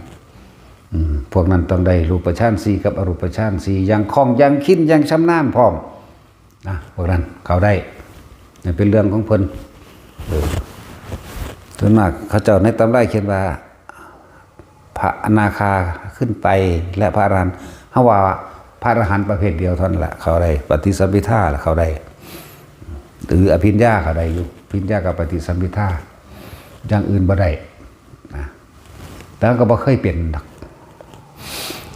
พวกนั้นต้องได้รูปฌาน4กับอรูปฌาน4ยังคล่องยังคิดยังชำนาญพร้อมนะพวกนั้นเขาได้เป็นเรื่องของเพิ่นส่วนมากเขาเจ้าในตำราเขียนว่าพระอนาคาขึ้นไปและพระอรหันต์เฮาว่าพระอรหันต์ประเภทเดียวเท่านั้นแหละเขาได้ปฏิสัมภิทาเขาได้หรืออภิญญาเขาได้อยู่อภิญญากับปฏิสัมภิทาอย่างอื่นบ่ได้นะแต่ก็บ่เคยเป็น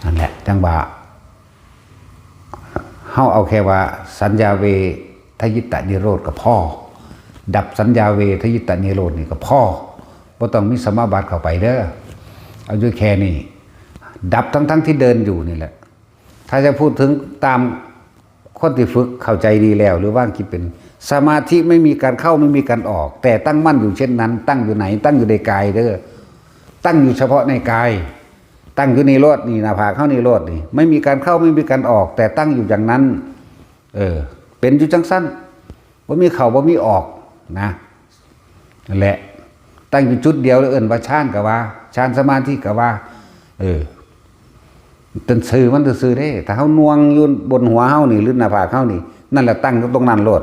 นั่นแหละจังว่าเฮาเอาแค่ว่าสัญญาเวทยิตะนิโรธก็พอดับสัญญาเวทยิตะนิโรธนี่ก็พอบ่ต้องมีสมาบัติเข้าไปเด้อเอาอยู่แค่นี้ดับทั้งที่เดินอยู่นี่แหละถ้าจะพูดถึงตามคนที่ฝึกเข้าใจดีแล้วหรือว่าคิดเป็นสมาธิไม่มีการเข้าไม่มีการออกแต่ตั้งมั่นอยู่เช่นนั้นตั้งอยู่ไหนตั้งอยู่ในกายเด้อตั้งอยู่เฉพาะในกายตั้งอยู่ในโลดนี่หน้าผากเข้าในโลดนี่ไม่มีการเข้าไม่มีการออกแต่ตั้งอยู่อย่างนั้นเป็นอยู่จังสั้นบ่มีเข้าบ่มีออกนะนั่นแหละตั้งอยู่จุดเดียวแล้วว่าฌานก็ว่าฌานสมาธิก็ว่าตึนซื่อมันซื่อเด้ถ้าเฮานวงอยู่บนหัวเฮานี่หรือหน้าผากเฮานี่นั่นแหละตั้งตรงนั้นโลด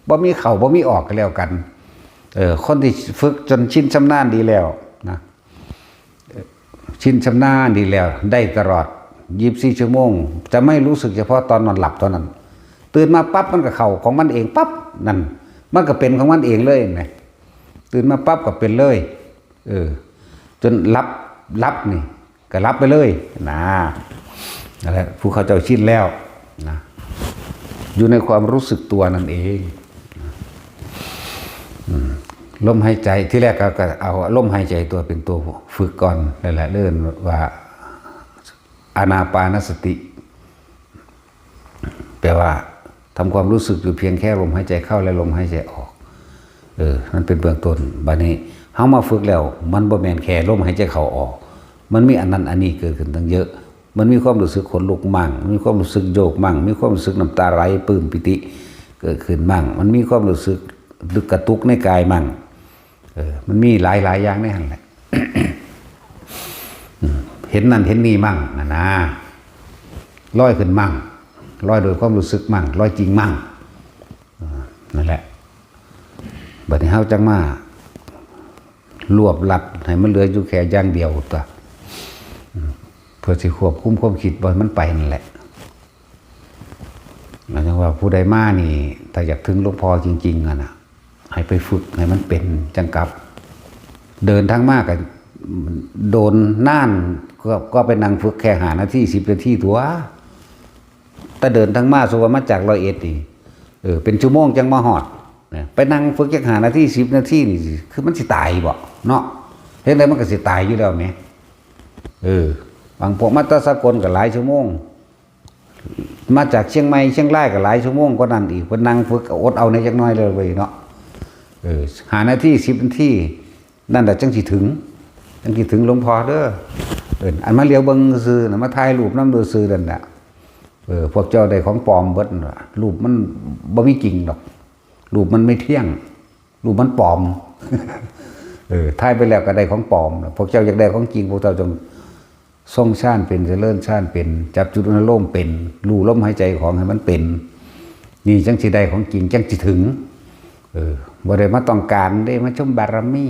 บ่มีเข้าบ่มีออกก็แล้วกันคนที่ฝึกจนชินชำนาญดีแล้วนะชินชำนาญดีแล้วได้ตลอด24ชั่วโมงจะไม่รู้สึกเฉพาะตอนนอนหลับเท่านั้นตื่นมาปั๊บมันก็เข้าของมันเองปั๊บนั่นมันก็เป็นของมันเองเลยนะตื่นมาปั๊บก็เป็นเลยจนรับนี่ก็รับไปเลยนะนั่นแหละผู้เขาเจ้าชินแล้วนะอยู่ในความรู้สึกตัวนั่นเองลมหายใจที่แรกก็เอาลมหายใจตัวเป็นตัวฝึกก่อนนั่นแหละเรื่องว่าอานาปานสติแปลว่าทำความรู้สึกอยู่เพียงแค่ลมหายใจเข้าและลมหายใจออกนั่นเป็นเบื้องต้นบัดนี้เฮ ามาฝึกแล้วมันบ่แม่นแค่ลมหายใจเข้าออกมันมีอันนั้นอันนี้เกิดขึ้นตั้งเยอะมันมีความรู้สึกขนลุกมั่งมีความรู้สึกโยกมั่งมีความรู้สึกน้ำตาไหลปลื้มปิติเกิดขึ้นมั่งมันมีความรู้สึกดึกกระตุกในกายมั่งมันมีหลายอย่างในหั่นแหละ เห็นนั่นเห็นนี่มั่งนะลอยขึ้นมั่งลอยโดยความรู้สึกมั่งลอยจริงมั่งนั่นแหละบัดนี้เฮาจังมารวบลัดให้มันเหลืออยู่แค่อย่างเดียวตัวเพื่อสิควบคุมความคิดบ่มันไปนั่นแหละหมายถึงว่าผู้ใดมานี่ถ้าอยากถึงหลวงพ่อจริงๆนะให้ไปฝึกให้มันเป็นจังกับเดินทางมากกันโดนน่านก็ไปนั่งฝึกแค่5 นาที10 นาทีตัวแต่เดินทางมาสมมุติว่ามาจาก100 เอ็ดนี่เป็นชั่วโมงจังมาฮอดไปนั่งฝึกจัก5 นาที10 นาทีนี่คือมันสิตายบ่เนาะเฮ็ดได้มันก็สิตายอยู่แล้วแหมบางพวกมาตะสกลก็หลายชั่วโมงมาจากเชียงใหม่เชียงรายก็หลายชั่วโมงกว่านั้นอีกเพิ่นนั่งฝึกอดเอาในจักหน่อยเลยเว้ยเนาะ5 นาที10 นาทีนั่นแหละจังสิถึงหลวงพ่อเด้ออันมาเลี้ยวเบิ่งซื่อน่ะมาถ่ายรูปนำดูซื่อนั่นน่ะพวกเจ้าได้ของปลอมเบิดรูปมันบ่มีจริงดอกรูปมันไม่เที่ยงรูปมันปลอม ถ่ายไปแล้วก็ได้ของปลอมพวกเจ้าอยากได้ของจริงพวกเจ้าจงทรงชาติเป็นเจริญชาติเป็นจับจุดอารมณ์เป็นรู้ลมหายใจของให้มันเป็นนี่จังสิได้ของจริงจังสิถึงบ่ได้มาต้องการได้มาชมบารมี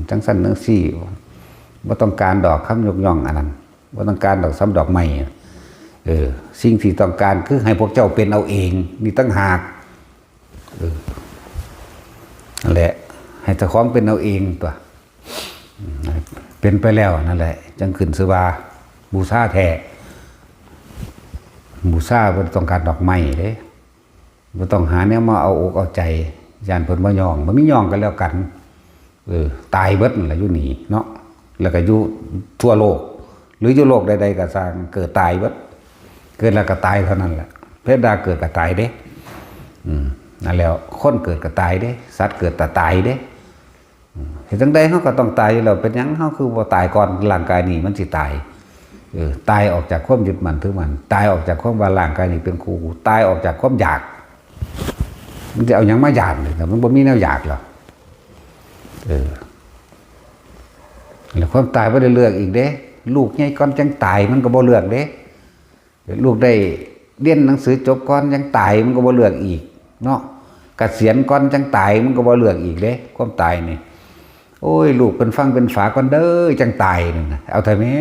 จังสั่นจังซี่บ่ต้องการดอกคำยกย่องอันนั้นบ่ต้องการดอกซ้ำดอกไม้สิ่งที่ต้องการคือให้พวกเจ้าเป็นเอาเองนี่ตั้งหากนั่นแหละให้เจ้าของเป็นเอาเองตัวเป็นไปแล้วนั่นแหละจังขึ้นชื่อว่าบูชาแท้บูชาบ่ต้องการดอกไม้เด้บ่ต้องหาแนวมาเอาอกเอาใจย่านเพิ่นบ่ย่องบ่มีย่องกันแล้วกันตายเบิดนั่นแหละอยู่นี่เนาะแล้วก็อยู่ทั่วโลกหรืออยู่โลกใดๆก็สร้างเกิดตายเบิดเกิดแล้วก็ตายเท่านั้นแหละเพชรดาเกิดก็ตายเด้นั่นแล้วคนเกิดก็ตายเด้สัตว์เกิดแต่ตายเด้เห็นจังใดเฮาก็ต้องตายอยู่แล้วเป็นหยังเฮาคือบ่ตายก่อนร่างกายนี้มันสิตายตายออกจากความยึดมั่นถือมั่นตายออกจากความว่าร่างกายนี้เป็นครูตายออกจากความอยากมันจะเอาหยังมาอยากเลยแต่มันบ่มีแนวอยากหรอกแล้วความตายบ่ได้เลือกอีกเด้ลูกใหญ่ก่อนจังตายมันก็บ่เลือกเด้ลูกได้เรียนหนังสือจบก่อนจังตายมันก็บ่เลือกอีกเนาะเกษียณก่อนจังตายมันก็บ่เลือกอีกเด้ความตายนี่โอ้ยลูกเป็นฟังเป็นฝาก่อนเด้อจังตายนึงเอาเถอะแม่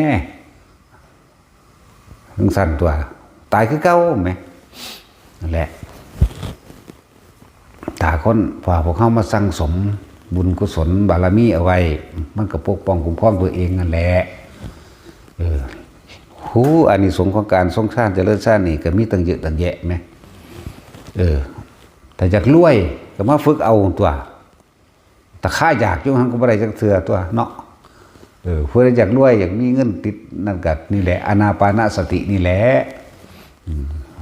จังสั่นตัวตายคือเก่าแม่นั่นแหละถ้าคนพวกเขามาสั่งสมบุญกุศลบารมีเอาไว้มันก็ปกป้องคุ้มครองตัวเองนั่นแหละอานิสงส์ของการทรงชาติเจริญชาตินี่ก็มีตั้งเยอะตั้งแยะไหมแต่อยากรวยก็มาฝึกเอาตัวแต่ข้าอยากยุ่งหันก็บ่ได้จักเทื่อตัวเนาะเพื่ออยากรวยอยากมีเงินติดนั่นก็นี่แหละอานาปานสตินี่แหละ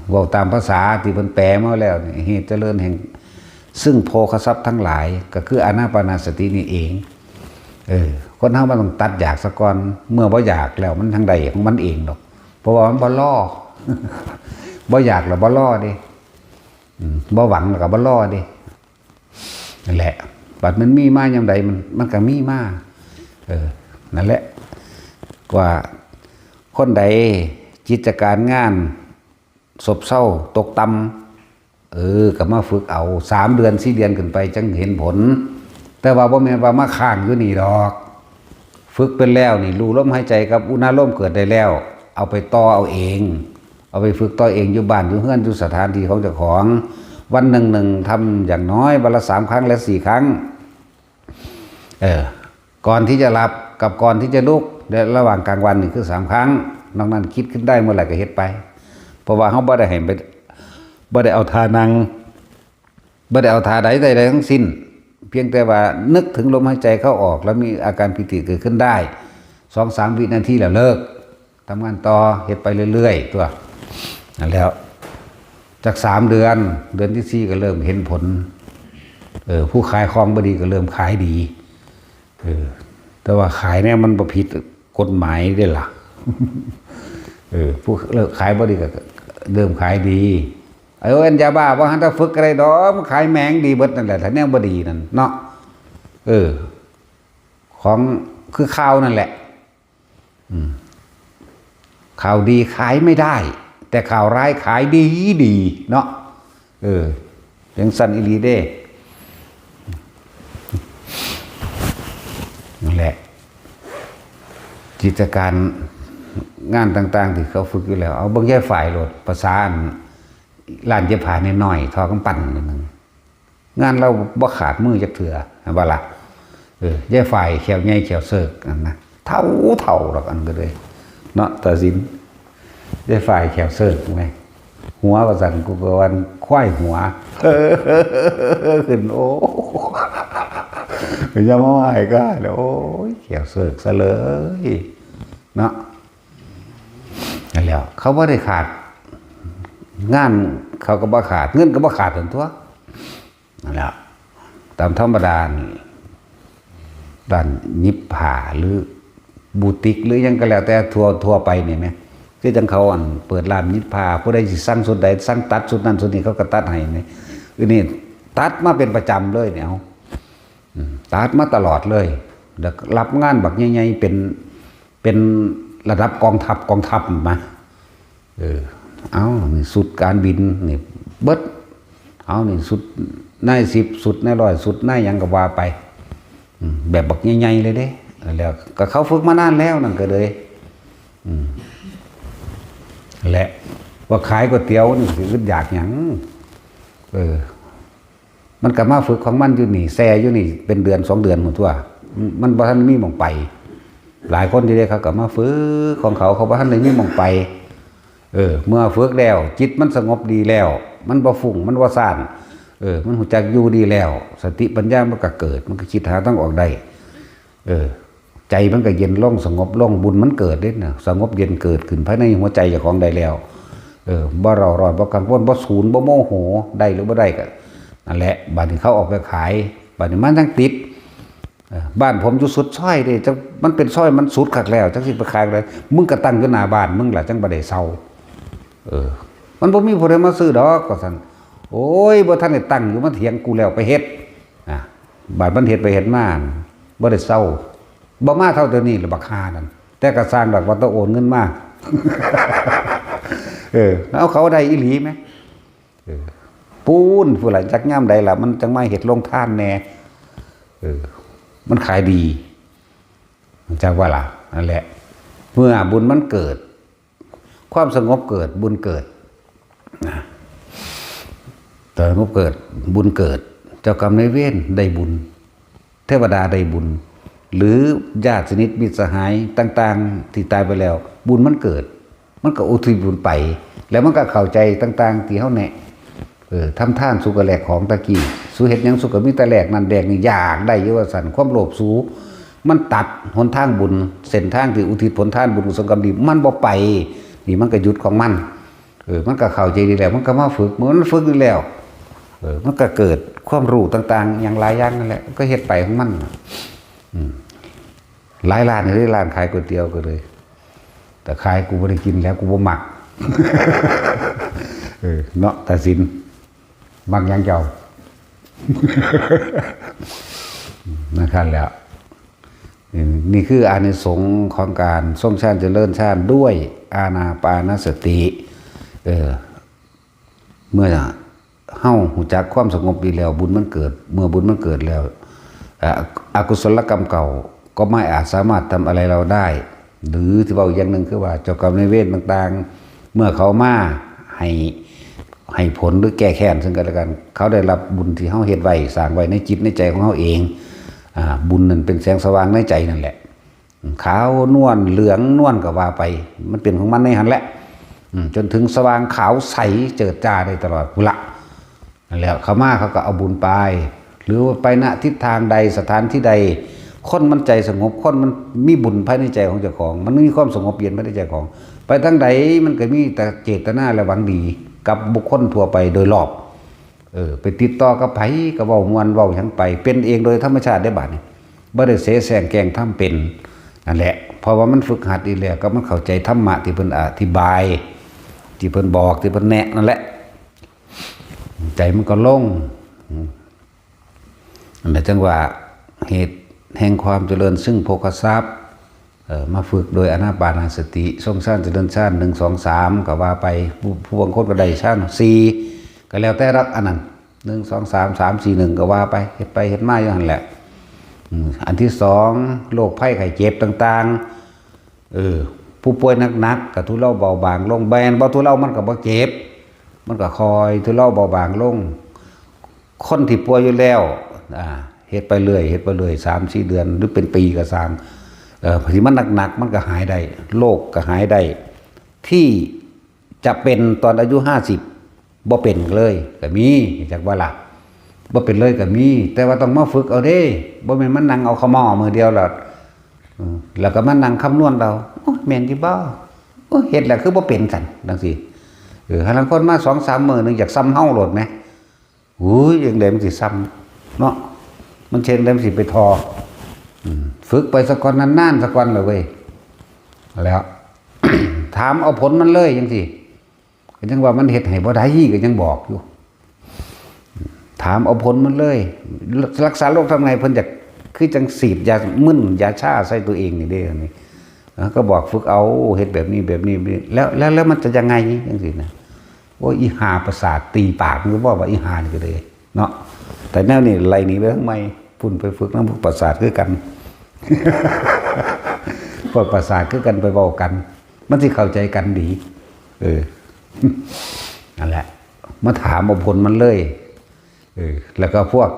เว้าตามภาษาที่เพิ่นแปลมาแล้วนี่เหตุเจริญแห่งซึ่งโภคทรัพย์ทั้งหลายก็คืออานาปานสตินี่เองคนเฮามันต้องตัดอยากซะก่อนเมื่อบ่อยากแล้วมันทางใดของมันเองดอกเพราะว่ามันบ่ล่อ บ่อยากแล้วบ่ล่อดิบ่หวังแล้วก็บ่ล่อดินั่นแหละบัดมันมีมายามใดมันก็มีมานั่นแหละว่าคนใดกิจการงานซบเซาตกต่ำก็มาฝึกเอา3 เดือน4 เดือนขึ้นไปจังเห็นผลแต่ว่าบ่แม่นว่ามาค้างอยู่นี่ดอกฝึกเป็นแล้วนี่รู้ลมหายใจกับอุณหภูมิเกิดได้แล้วเอาไปต่อเอาเองเอาไปฝึกต่อเองอยู่บ้านอยู่เฮือนอยู่สถานที่ของเจ้าของวันหนึ่งทำอย่างน้อยวันละ3 ครั้งและ4 ครั้งก่อนที่จะหลับกับก่อนที่จะลุกในระหว่างกลางวันนี่คือ3 ครั้งนอกนั้นคิดขึ้นได้เมื่อไหร่ก็เฮ็ดไปเพราะว่าเฮาบ่ได้ให้ไปบ่ได้เอาท่านั่งบ่ได้เอาท่าใดทั้งสิ้นเพียงแต่ว่านึกถึงลมหายใจเข้าออกแล้วมีอาการปิติเกิดขึ้นได้ 2-3 วินาทีแล้วเลิกทำงานต่อเฮ็ดไปเรื่อยๆตัวนั่นแล้วจาก3 เดือนที่4ก็เริ่มเห็นผลผู้ขายของบ่ดีก็เริ่มขายดี แต่ว่าขายเนี่ยมันบ่ผิดกฎหมายได้ล่ะ ผู้เลิกขายบ่ดีก็เริ่มขายดีอันยาบ้าว่าหันถ้าฝึกอะไรดอกมันขายแมงดีเบิดนั่นแหละถ้าแนวบ่ดีนั่นเนาะของคือข่าวนั่นแหละข่าวดีขายไม่ได้ แต่ข่าวร้ายขายดีดีเนาะยังสั่นอีหลีเด้นั่นแหละกิจการงานต่างๆที่เขาฝึกอยู่แล้วเอาเบิ่งแย่ฝ่ายโลดภาษาร้านเย็บผ้าน้อยๆทอกำปั้นนิดนึงงานเราบ่ขาดมือจักเถื่อว่าล่ะแย่ฝ่ายแขวใหญ่แขวเสิร์กอันนะเท่าดอกอันก็เลยเนาะตัดสินแย่ฝ่ายแขวเสิร์กไหมหัวว่าสั่นกูก็วันควายหัวขึ้นโอ้ยยังไม่ก็โอ้ยแขวเสิร์กซะเลยเนาะนั่นแหละเขาไม่ได้ขาดงานเขาก็บ่ขาดเงินก็บ่ขาดถึงตัวนั่นแหละตามธรรมดาด้านยิบผ้าหรือบูติกหรือยังก็แล้วแต่ทั่วไปนี่ไหมคือจังเขาเปิดร้านยิบผ้าผู้ใดสิสั่งสุดใดสั่งตัดสุดนั้นสุดนี้เขาก็ตัดให้นี่นี่ตัดมาเป็นประจำเลยเนี่ยตัดมาตลอดเลยรับงานบักใหญ่ๆเป็นระดับกองทัพมาเอานี่สุดการบินนี่เบิดเอานี่สุดนาย10สุดนาย100สุดนายยังก็ว่าไปแบบบักใหญ่ๆเลยเด้แล้วก็เขาฝึกมานานแล้วนั่นก็เลยและว่าขายก๋วยเตี๋ยวนี่คืออยากหยังมันก็มาฝึกของมันอยู่นี่แซ่อยู่นี่เป็นเดือน2 เดือนหมดทั่วมันบ่ทันมีหม่องไปหลายคนที่ได้เขาก็มาฝึกของเขาบ่ทันได้มีหม่องไปเมื่อฝึกแล้วจิตมันสงบดีแล้วมันบ่ฟุ้งมันบ่ซ่านมันหูจักอยู่ดีแล้วสติปัญญามันก็เกิดมันก็คิดหาทางออกได้ใจมันก็เย็นลงสงบลงบุญมันเกิดเด้นะสงบเย็นเกิดขึ้นภายในหัวใจเจ้าของได้แล้วบ่เร่าร้อนบ่กังวลบ่สูญบ่โมโหได้หรือบ่ได้ก็นั่นแหละบัดนี้เขาออกไปขายบัดนี้มันทั้งติดบ้านผมอยู่สุดซอยเด้จังมันเป็นซอยมันสุดคักแล้วจังสิไปขายเลยมึงก็ตั้งอยู่หน้าบ้านมึงล่ะจังบ่ได้เซามันบ่มีผู้ใดมาซื้อดอกก็ซั่นโอ้ยบ่ทันได้ตั้งอยู่มาเถียงกูแล้วไปเฮ็ดบาดมันเฮ็ดไปเฮ็ดมาบ่ได้เซาบ่มาเท่าเดี๋ยวนี้ละบักฮานั่นแต่ก็สร้างดอกว่าต้องโอนเงินมาเอาเขาได้อีหลีไหมปูนผู้หลายจักย่ำใดล่ะมันจังมาเฮ็ดลงท่านแน่มันขายดีจังว่าล่ะนั่นแหละเมื่อบุญมันเกิดความสงบเกิดบุญเกิดแต่สงบเกิดบุญเกิดเจ้ากรรมนายเวรได้บุญเทวดาได้บุญหรือญาติสนิทมิตรสหายต่างๆที่ตายไปแล้วบุญมันเกิดมันก็อุทิศบุญไปแล้วมันก็เข้าใจต่างๆที่เฮาแนะทำท่านสุกแหลกของตะกี้สุเฮ็ดหยังสุกมีแต่แหลกนั่นแดกนี่อยากได้อยู่ว่าสั่นความโลภสูมันตัดหนทางบุญเส้นทางที่อุทิศผลทานบุญกุศลกรรมดีมันบ่ไปนี่มันก็หยุดของมันมันก็เข้าใจดีแล้วมันก็มาฝึกมันฝึกอยู่แล้วมันก็เกิดความรู้ต่างๆอย่างหลายอย่างนั่นแหละก็เฮ็ดไปของมันหลายร้านเลยร้านขายก๋วยเตี๋ยวก็เลยแต่ขายกูไม่ได้กินแล้วกูบ่มักเนาะตัดสินมักยังเจ้านะครับแล้วนี่คืออานิสงส์ของการทรงฌานเจริญฌานด้วยอานาปานสติเมื่อเฮาหูจักความสงบดีแล้วบุญมันเกิดเมื่อบุญมันเกิดแล้วอกุศลกรรมเก่าก็ไม่อาจสามารถทำอะไรเราได้หรือที่ว่าอย่างหนึ่งคือว่าเจ้ากรรมนายเวรต่างๆเมื่อเขามาให้ผลหรือแก้แค้นซึ่งกันและกันเขาได้รับบุญที่เขาเฮ็ดไว้สร้างไว้ในจิตในใจของเขาเองบุญนั้นเป็นแสงสว่างในใจนั่นแหละขาวนวลเหลืองนวลก็ว่าไปมันเป็นของมันในหันแหละจนถึงสว่างขาวใสเจิดจ้าได้ตลอดกุละแล้วเขามาเขาก็เอาบุญไปหรือว่าไปณทิศทางใดสถานที่ใดคนมันใจสงบคนมันมีบุญภายในใจของเจ้าของมันมีความสงบเย็นภายในใจของไปทั้งใดมันก็มีแต่เจตนาและหวังดีกับบุคคลทั่วไปโดยรอบไปติดต่อกับไผก็เว้ามวนเว้าหยังไปเป็นเองโดยธรรมชาติได้บัดนี้ บ่ได้เสแสร้งแกล้งทำเป็นนั่นแหละเพราะว่ามันฝึกหัดอีแล้วก็มันเข้าใจธรรมะที่เพิ่นอธิบายที่เพิ่นบอกที่เพิ่นแนะนั่นแหละใจมันก็โล่งนั่นแหละจังว่าเหตุแห่งความเจริญซึ่งโภคทรัพย์มาฝึกโดยอานาปานสติทรงชั้นเจริญชั้น1 2 3ก็ว่าไปผู้บางคนก็ได้ชั้น4ก็แล้วแต่รักอันนั้น1 2 3 3 4 1ก็ว่าไปเฮ็ดไปเฮ็ดมาอยู่หั่นแหละอันที่2โรคภัยไข้เจ็บต่างๆผู้ป่วยหนักๆก็ทุเลาเบาบางลงแบนบ่ทุเลามันก็บ่เจ็บมันก็คอยทุเลาเบาบางลงคนที่ป่วยอยู่แล้วเฮ็ดไปเรื่อยเฮ็ดไปเรื่อย 3-4 เดือนหรือเป็นปีก็สร้างที่มันหนักๆมันก็หายได้โรคก็หายได้ที่จะเป็นตอนอายุ50บ่เป็นเลยก็มีจักว่าล่ะบ่เป็นเลยก็มีแต่ว่าต้องมาฝึกเอาเด้บ่แม่นมันนั่งเอาขม้อมือเดียวแล้วก็มานั่งคำนวณเอาโอ้แม่นอยู่บ่โอ้เฮ็ดแล้วคือบ่เป็นซั่นจังซี่หันลังคนมา 2-3 มื้อนึงอยากซ้ำเฮาโลดแหมอุ้ยจังได๋มันสิซ้ำเนาะมันเช่นได้มันสิไปทอฝึกไปสักก่อนนานๆสักวันเลยเว้ยแล้ว ถามเอาผลมันเลยจังซี่ก็ยังว่ามันเฮ็ดให้บ่ได้ก็ยังบอกอยู่ถามเอาผลมันเลยรักษาโรคทำไงเพิ่นจะคือจังสีดยามึนยาชาใส่ตัวเองนี่เด้นี่ก็บอกฝึกเอาเฮ็ดแบบนี้แล้วมันจะยังไงจังซี่นะโอ้อีหาประสาทตีปากมันก็บอกว่าอีหานี่ก็เลยเนาะแต่แนวนี้ไล่หนีไปทั้งไม่พุ่นไปฝึกนำพวกประสาทคือกัน พวกประสาทคือกันไปเว้ากันมันสิเข้าใจกันดีนั่นแหละมาถามเอาผลมันเลยแล้วก็พวก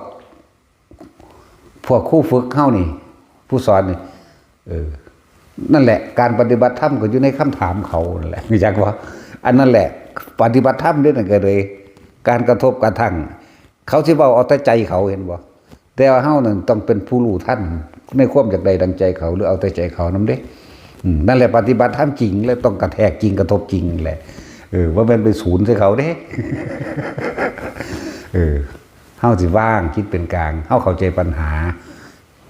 คู่ฝึกเข้านี่ผู้สอนนี่นั่นแหละการปฏิบัติธรรมก็อยู่ในคำถามเขานั่นแหละไม่ใช่ว่าอันนั่นแหละปฏิบัติธรรมนี่นั่นก็เลยการกระทบกระทั่งเขาสิเว้าเอาแต่ใจเขาเห็นบ่แต่ว่าเฮานั่นต้องเป็นผู้รู้ท่านในความอยากได้ดังใจเขาหรือเอาแต่ใจเขานำเด้นั่นแหละปฏิบัติธรรมจริงแล้วต้องกระแทกจริงกระทบจริงแหละว่ามันไปศูนย์ใส่เขาเด้ เฮาสิว่างคิดเป็นกลางเฮาเข้าใจปัญหา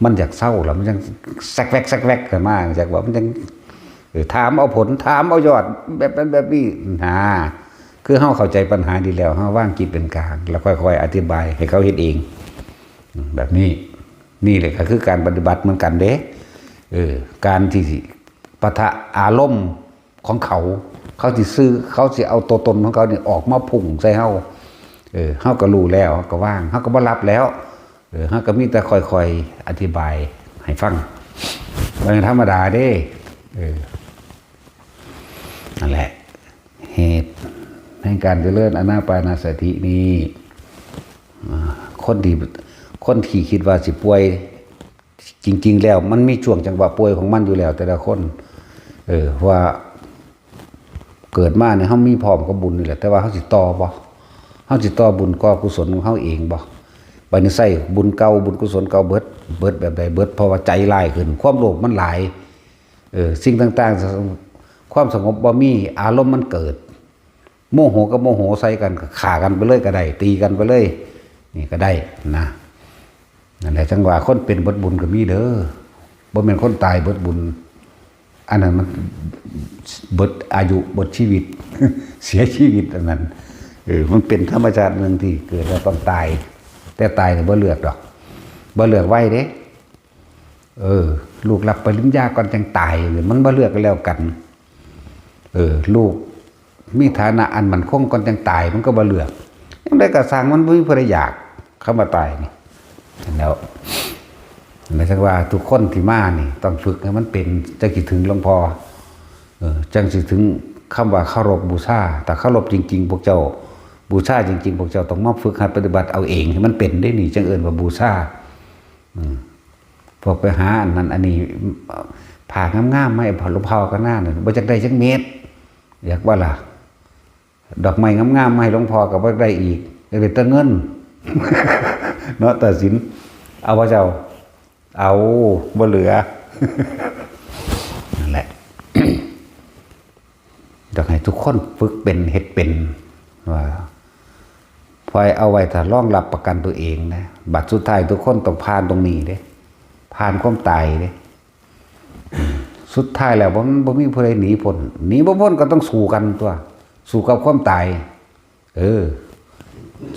มันอยากเศร้าแล้วมันจังแซกแวกขึ้นมาจากว่ามันจังถามเอาผลถามเอายอดแบบนั้นแบบนี้คือเฮาเข้าใจปัญหาดีแล้วเฮาว่างคิดเป็นกลางแล้วค่อยๆอธิบายให้เขาเฮ็ดเองแบบนี้นี่แหละก็คือการปฏิบัติเหมือนกันเด้การที่ปะทะอารมณ์ของเขาสิซื้อเขาสิเอาตัวตนของเขานี่ออกมาพุ่งใส่เฮาเฮาก็รู้แล้วเฮาก็ว่างเฮาก็บ่รับแล้วเฮาก็มีแต่ค่อยๆอธิบายให้ฟังมันธรรมดาเด้นั่นแหละเหตุในการเจริญอานาปานสตินี้คนที่คิดว่าสิป่วยจริงๆแล้วมันมีช่วงจังหวะป่วยของมันอยู่แล้วแต่ละคนว่าเกิดมาเนี่ยเฮามีพร้อมกับบุญนี่แหละแต่ว่าเฮาสิต่อบ่เฮาสิต่อบุญก่อกุศลของเฮาเองบ่บัดนี้ใส่บุญเก่าบุญกุศลเก่าเบิดแบบใดเบิดเพราะว่าใจร้ายขึ้นความโลภมันหลายสิ่งต่างๆความสงบบ่มีอารมณ์มันเกิดโมโหกับโมโหใส่กันก็ฆ่ากันไปเลยก็ได้ตีกันไปเลยนี่ก็ได้นะนั่นแหละจังหวะคนเป็นเบิดบุญก็มีเด้อบ่แม่นคนตายเบิดบุญอันนั้นมันเบิดอายุเบิดชีวิต เสียชีวิตอันนั้นมันเป็นธรรมชาติหนึ่งที่เกิดแล้วต้องตายแต่ตายเนี่ยบ่เลือกดอกบ่เลือกไว้เด้ลูกรับปริญญาก่อนจังตายหรือมันบ่เลือกกันแล้วกันลูกมีฐานะอันมันคงก่อนจังตายมันก็บ่เลือกยังได้กระสร้างมันบ่มีผู้ใดอยากเข้ามาตายนี่แล้วหมายถึงว่าทุกคนที่มานี่ต้องฝึกให้มันเป็นจังสิถึงหลวงพ่อจังสิถึงคำว่าเคารพบูชาแต่เคารพจริงๆพวกเจ้าบูชาจริงๆพวกเจ้าต้องมาฝึกหัดปฏิบัติเอาเองให้มันเป็นได้นี่จังเอิ้นว่าบูชาพวกไปหาอันนั้นอันนี้ผ่างามๆไม่หลวงพ่อก็น่าเนี่ยบ่จักได้จักเม็ดอยากว่าล่ะดอกไม้งามๆให้หลวงพ่อก็บ่ได้อีกได้แต่เงิน เนาะตัดสินเอาว่าเจ้าเอาบ่เหลือ นั่นแหละ อยากให้ทุกคนฝึกเป็นเฮ็ดเป็นว่าพอเอาไว้ถ้ารองรับประกันตัวเองนะบัดสุดท้ายทุกคนต้องผ่านตรงนี้เด้ผ่ ผ่านความตายเด้สุดท้ายแล้วบ่มีผู้ใดหนีพ้นหนีบ่พ้นก็ต้องสู้กันตัวสู้กับความตาย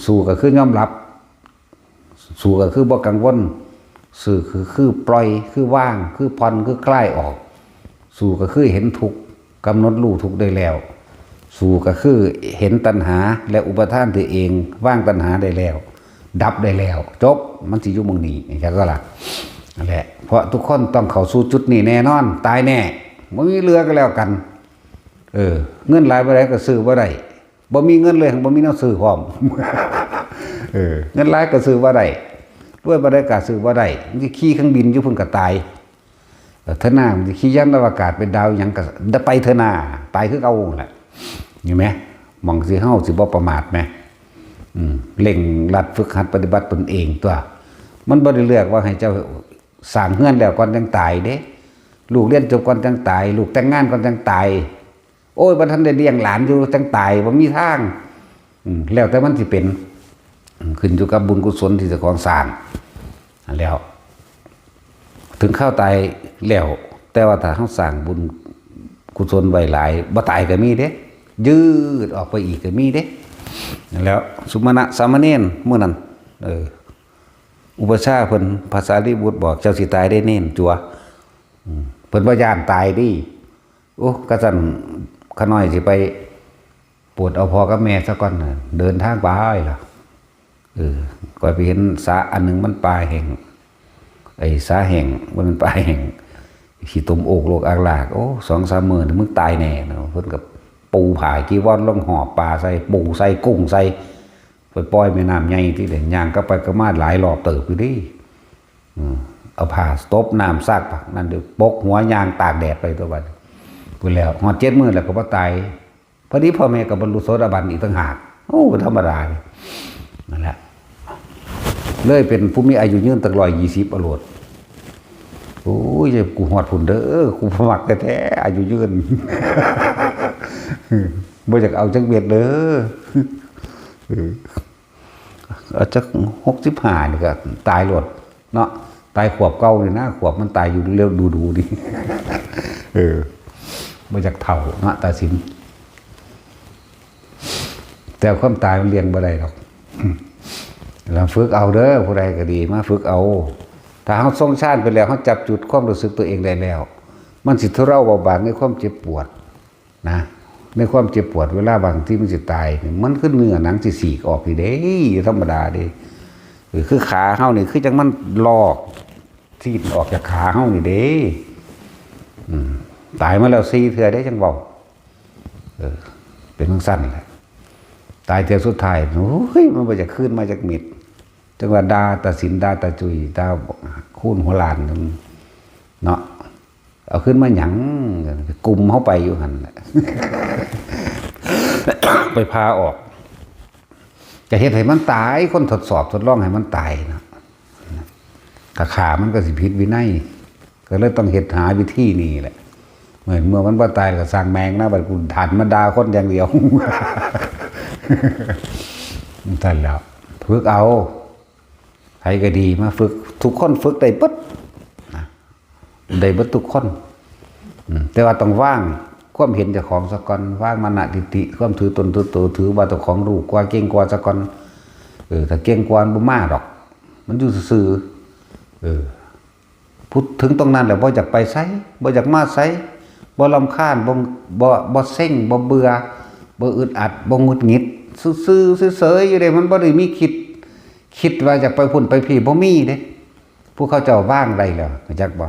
สู้ก็คือยอมรับสู้ก็คือบ่กังวลสู้คือปล่อยคือว่างคือผ่อนคือคลายออกสู้ก็คือเห็นทุกข์กำหนดรู้ทุกข์ได้แล้วสู้ก็คือเห็นตัณหาและอุปทานตัวเองว่างตัณหาได้แล้วดับได้แล้วจบมันสิอยู่หม้องนี้นี่ก็ล่ะนั่นแหละเพราะทุกคนต้องเข้าสู่จุดนี้แน่นอนตายแน่บ่มีเรือก็แล้วกันเงินหลายบ่ได้ก็ซื้อบ่ได้บ่มีเงินเลยบ่มีแนวซื้อพร้อม เงินหลายก็ซื้อบ่ได้รวยบ่ได้ก็ซื้อบ่ได้มันสิขี่เครื่องบินอยู่เพิ่นก็ตายเท่าหน้ามันสิขี่ยานอวกาศเป็นดาวหยังก็ได้ไปเท่าหน้าตายคือเก่านั่นแหละเห็นมั้ยมองสิเฮาสิบ่ประมาทมั้ยเร่งรัดฝึกหัดปฏิบัติตนเองตัวมันบ่ได้เลือกว่าให้เจ้าสร้างเฮือนแล้วก่อนจังตายเด้ลูกเรียนจบก่อนจังตายลูกแต่งงานก่อนจังตายโอ้ยบ่ทันได้เลี้ยงหลานอยู่จังตายบ่มีทางแล้วแต่มันสิเป็นขึ้นอยู่กับบุญกุศลที่เจ้าของสร้างแล้วถึงเข้าตายแล้วแต่ว่าถ้าเฮาสร้างบุญกุศลไว้หลายบ่ตายก็มีเด้ยืดออกไปอีกก็มีเด้แล้วสุมาณะสามเณรมื้อนั้นอุปชฌาย์เพิ่นภาษาลิบุตรบอกเจ้าสิตายได้เน้นจัวเพิ่นบ่ย่านตายดิโอ้กะซั่นขน้อยสิไปปวดเอาพ่อกับแม่ซะก่อนเดินทางไปล่ะก็ไปเห็นสาอันนึงมันปลาแห้งไอ้สาแห้งมันปลาแห้งขี้ตุ่มโอกโลกอากลากโอ้ 2-3 มื้อมึงตายแน่เนาะเพิ่นก็ปูผาจีวรลงหอบปลาใส่ปูใส่กุ้งใส่ไปปล่อยแม่น้ำใหญ่ที่เด่นย่างก็ไปก็มาหลายรอบเติบอยู่ดิเอาผ้าสต๊อบน้ำซากผักนั่นเดี๋ยวปกหัวยางตากแดดไปตัวบัดพูดแล้วฮอด7 มื้อแล้วก็บ่ตายพอดีพ่อแม่ก็บรรลุโสดาบันอีกต่างหากโอ้ธรรมดานั่นแหละเลยเป็นผู้มีอายุยืนตั้ง120อโลดโอ้ยกูฮอดพุ่นเด้อกูสมัครแท้ๆอายุยืนบ่อยากเอาจักเบ็ดเด้อเอาจัก65นี่ก็ตายโลดเนาะตายขวบเก่านี่นะขวบมันตายอยู่เร็วดูดิบ่อยากเฒ่าเนาะตาสินแต่ความตายมันเลี้ยงบ่ได้หรอกเราฝึกเอาเด้อผู้ใดก็ดีมาฝึกเอาถ้าเฮาทรงชาติไปแล้วเฮาจับจุดความรู้สึกตัวเองได้แล้วมันสิทุเราเบาบางในความเจ็บปวดนะในความเจ็บปวดเวลาบางที่มันสิตายมันคือเนื้อหนังสิฉีกออกนี่เด้ธรรมดาเด้คือขาเฮานี่คือจังมันลอกที่ออกจากขาเฮานี่เด้ตายมาแล้ว4เทื่อได้จังเว้าเป็นจังซั่นแหละตายเทื่อสุดท้ายโอ้ยมันบ่จะขึ้นมาจากมิดจังว่าดาตาสินดาตาจุยดาคูนหัวลานเนาะเอาขึ้นมาหยังกลุ่มเข้าไปอยู่หั่นแหละ ไปพาออกจะเฮ็ดให้มันตายคนทดสอบทดลองให้มันตายนะกะขามันก็สิผิดวินัยก็เลยต้องเฮ็ดหาวิธีนี้แหละเมื่อมันบ่ตายก็สร้างแมงนะบัดกูฐานมาด่าคนอย่างเดียว นั่นแล้วฝึกเอาใครก็ดีมาฝึกทุกคนฝึกได้เบิดได้เบิดทุกคนแต่ว่าต้องว่างความเห็นเจ้าของซะก่อนว่างมานะทิฏฐิความถือตนถือตัวถือว่าเจ้าของรู้กว่าเก่งกว่าซะก่อนถ้าเก่งกว่าบ่มาดอกมันอยู่ซื่อพูดถึงตรงนั้นแล้วบ่อยากไปไสบ่อยากมาไสบ่รำคาญบ่เซ็งบ่เบื่อบ่อึดอัดบ่หงุดหงิดซื่อๆเฉยๆอยู่เด้มันบ่ได้มีคิดว่าจะไปพุ่นไปพี่บ่มีเด้ผู้เขาเจ้าว่างได้แล้วจักบ่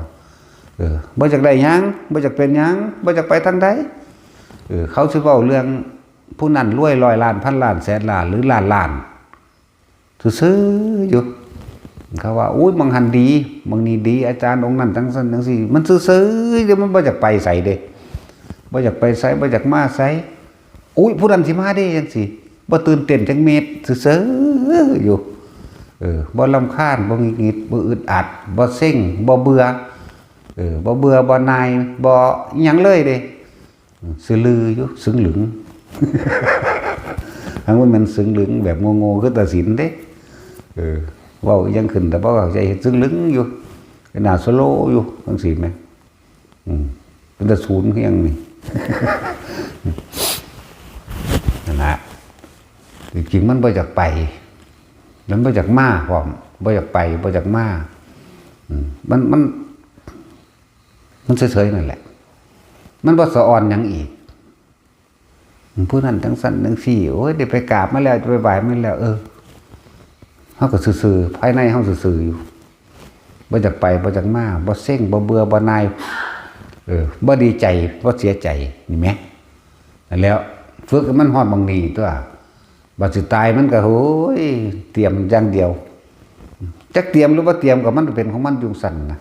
บ่จักได้หยังบ่จักเป็นหยังบ่จักไปทางใดเขาสิเว้าเรื่องผู้นั้นรวย100 ล้านพันล้านแสนล้านหรือล้านซื่อๆอยู่เขาว่าอุ้ยบางหันดีบางนี้ดีอาจารย์องค์นั้นจังซั่นจังซี่มันซื่อๆเดี๋ยวมันบ่จักไปไสเด้บ่จักไปไสบ่จักมาไสอุ้ยผู้นั้นสิมาเด้จังซี่บ่ตื่นเต้นจังเม็ดซื่อๆอยู่บ่รำคาญบ่หงุดหงิดบ่อึดอัดบ่เซ็งบ่เบื่อบ่เบื่อบ่นายบ่หยังเลยเด้ซื่อลืออยู่ซึ้งหลึง ทั้งมันซึ้งหลึงแบบโง่ๆคือตาสินเด้เว้ายังขึ้นแต่บ่เข้าใจซึ้งหลึงอยู่ เป็นหน้าสโลอยู่จังซี่แม่เป็นตะศูนย์เฮียงนี่ นั่นแหละจริงๆมันบ่อยากไปมันบ่อยากมาพร้อมบ่อยากไปบ่อยากมามันเฉยๆนั่นแหละมันบ่สะอ่อนหยังอีกผู้นั้นจังสั่นจังซี่โอ้ยได้ไปกราบมาแล้วจะไปไหว้มาแล้วเฮาก็ซื่อๆภายในเฮาซื่อๆอยู่บ่อยากไปบ่อยากมาบ่เซ็งบ่เบื่อบ่นายบ่ดีใจบ่เสียใจนี่แหมนั่นแล้วฝึกให้มันฮอดบางนี้ตัวบัดสิตายมันก็โหยเตรียมอย่างเดียวจักเตรียมหรือบ่เตรียมก็มันเป็นของมันอยู่สั่นนะ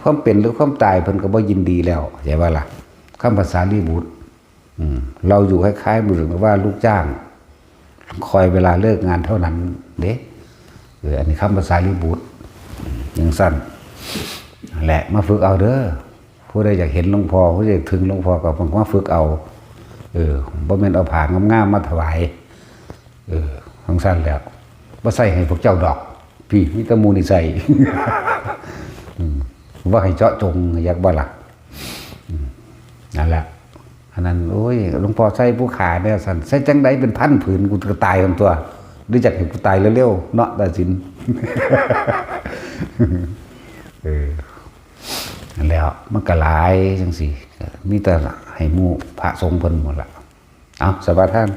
ความเป็นหรือความตายเพิ่นก็บ่ยินดีแล้วใช่ป่ะล่ะคำภาษาลีบุตรเราอยู่คล้ายๆเหมือนว่าลูกจ้างคอยเวลาเลิกงานเท่านั้นเด้อันนี้คำภาษาลีบุตรยังสั้นแหละมาฝึกเอาเด้อผู้ใดอยากเห็นหลวงพ่อผู้ใดอยากถึงหลวงพ่อก็มาฝึกเอาบ่แม่นเอาผ้างามๆมาถวายทั้งสั้นแล้วบ่ใส่ให้พวกเจ้าดอกพี่มีแต่หมู่นี่ใส่ ว่าให้เจาะจงอยากบ่ล่ะนั่นแหละอันนั้นโอ้ยหลวงพ่อใส่ผู้ขาเนี่ยสั่นใส่จังไดเป็นพันผืนกูจะตายทั้งตัวด้วยจักให้กูตายเร็วๆเนาะตัดสิน นั่นแล้วมันก็หลายจังซี่มีแต่ให้หมู่พระสงฆ์เพิ่นหมดล่ะเอาสวัสดีท่าน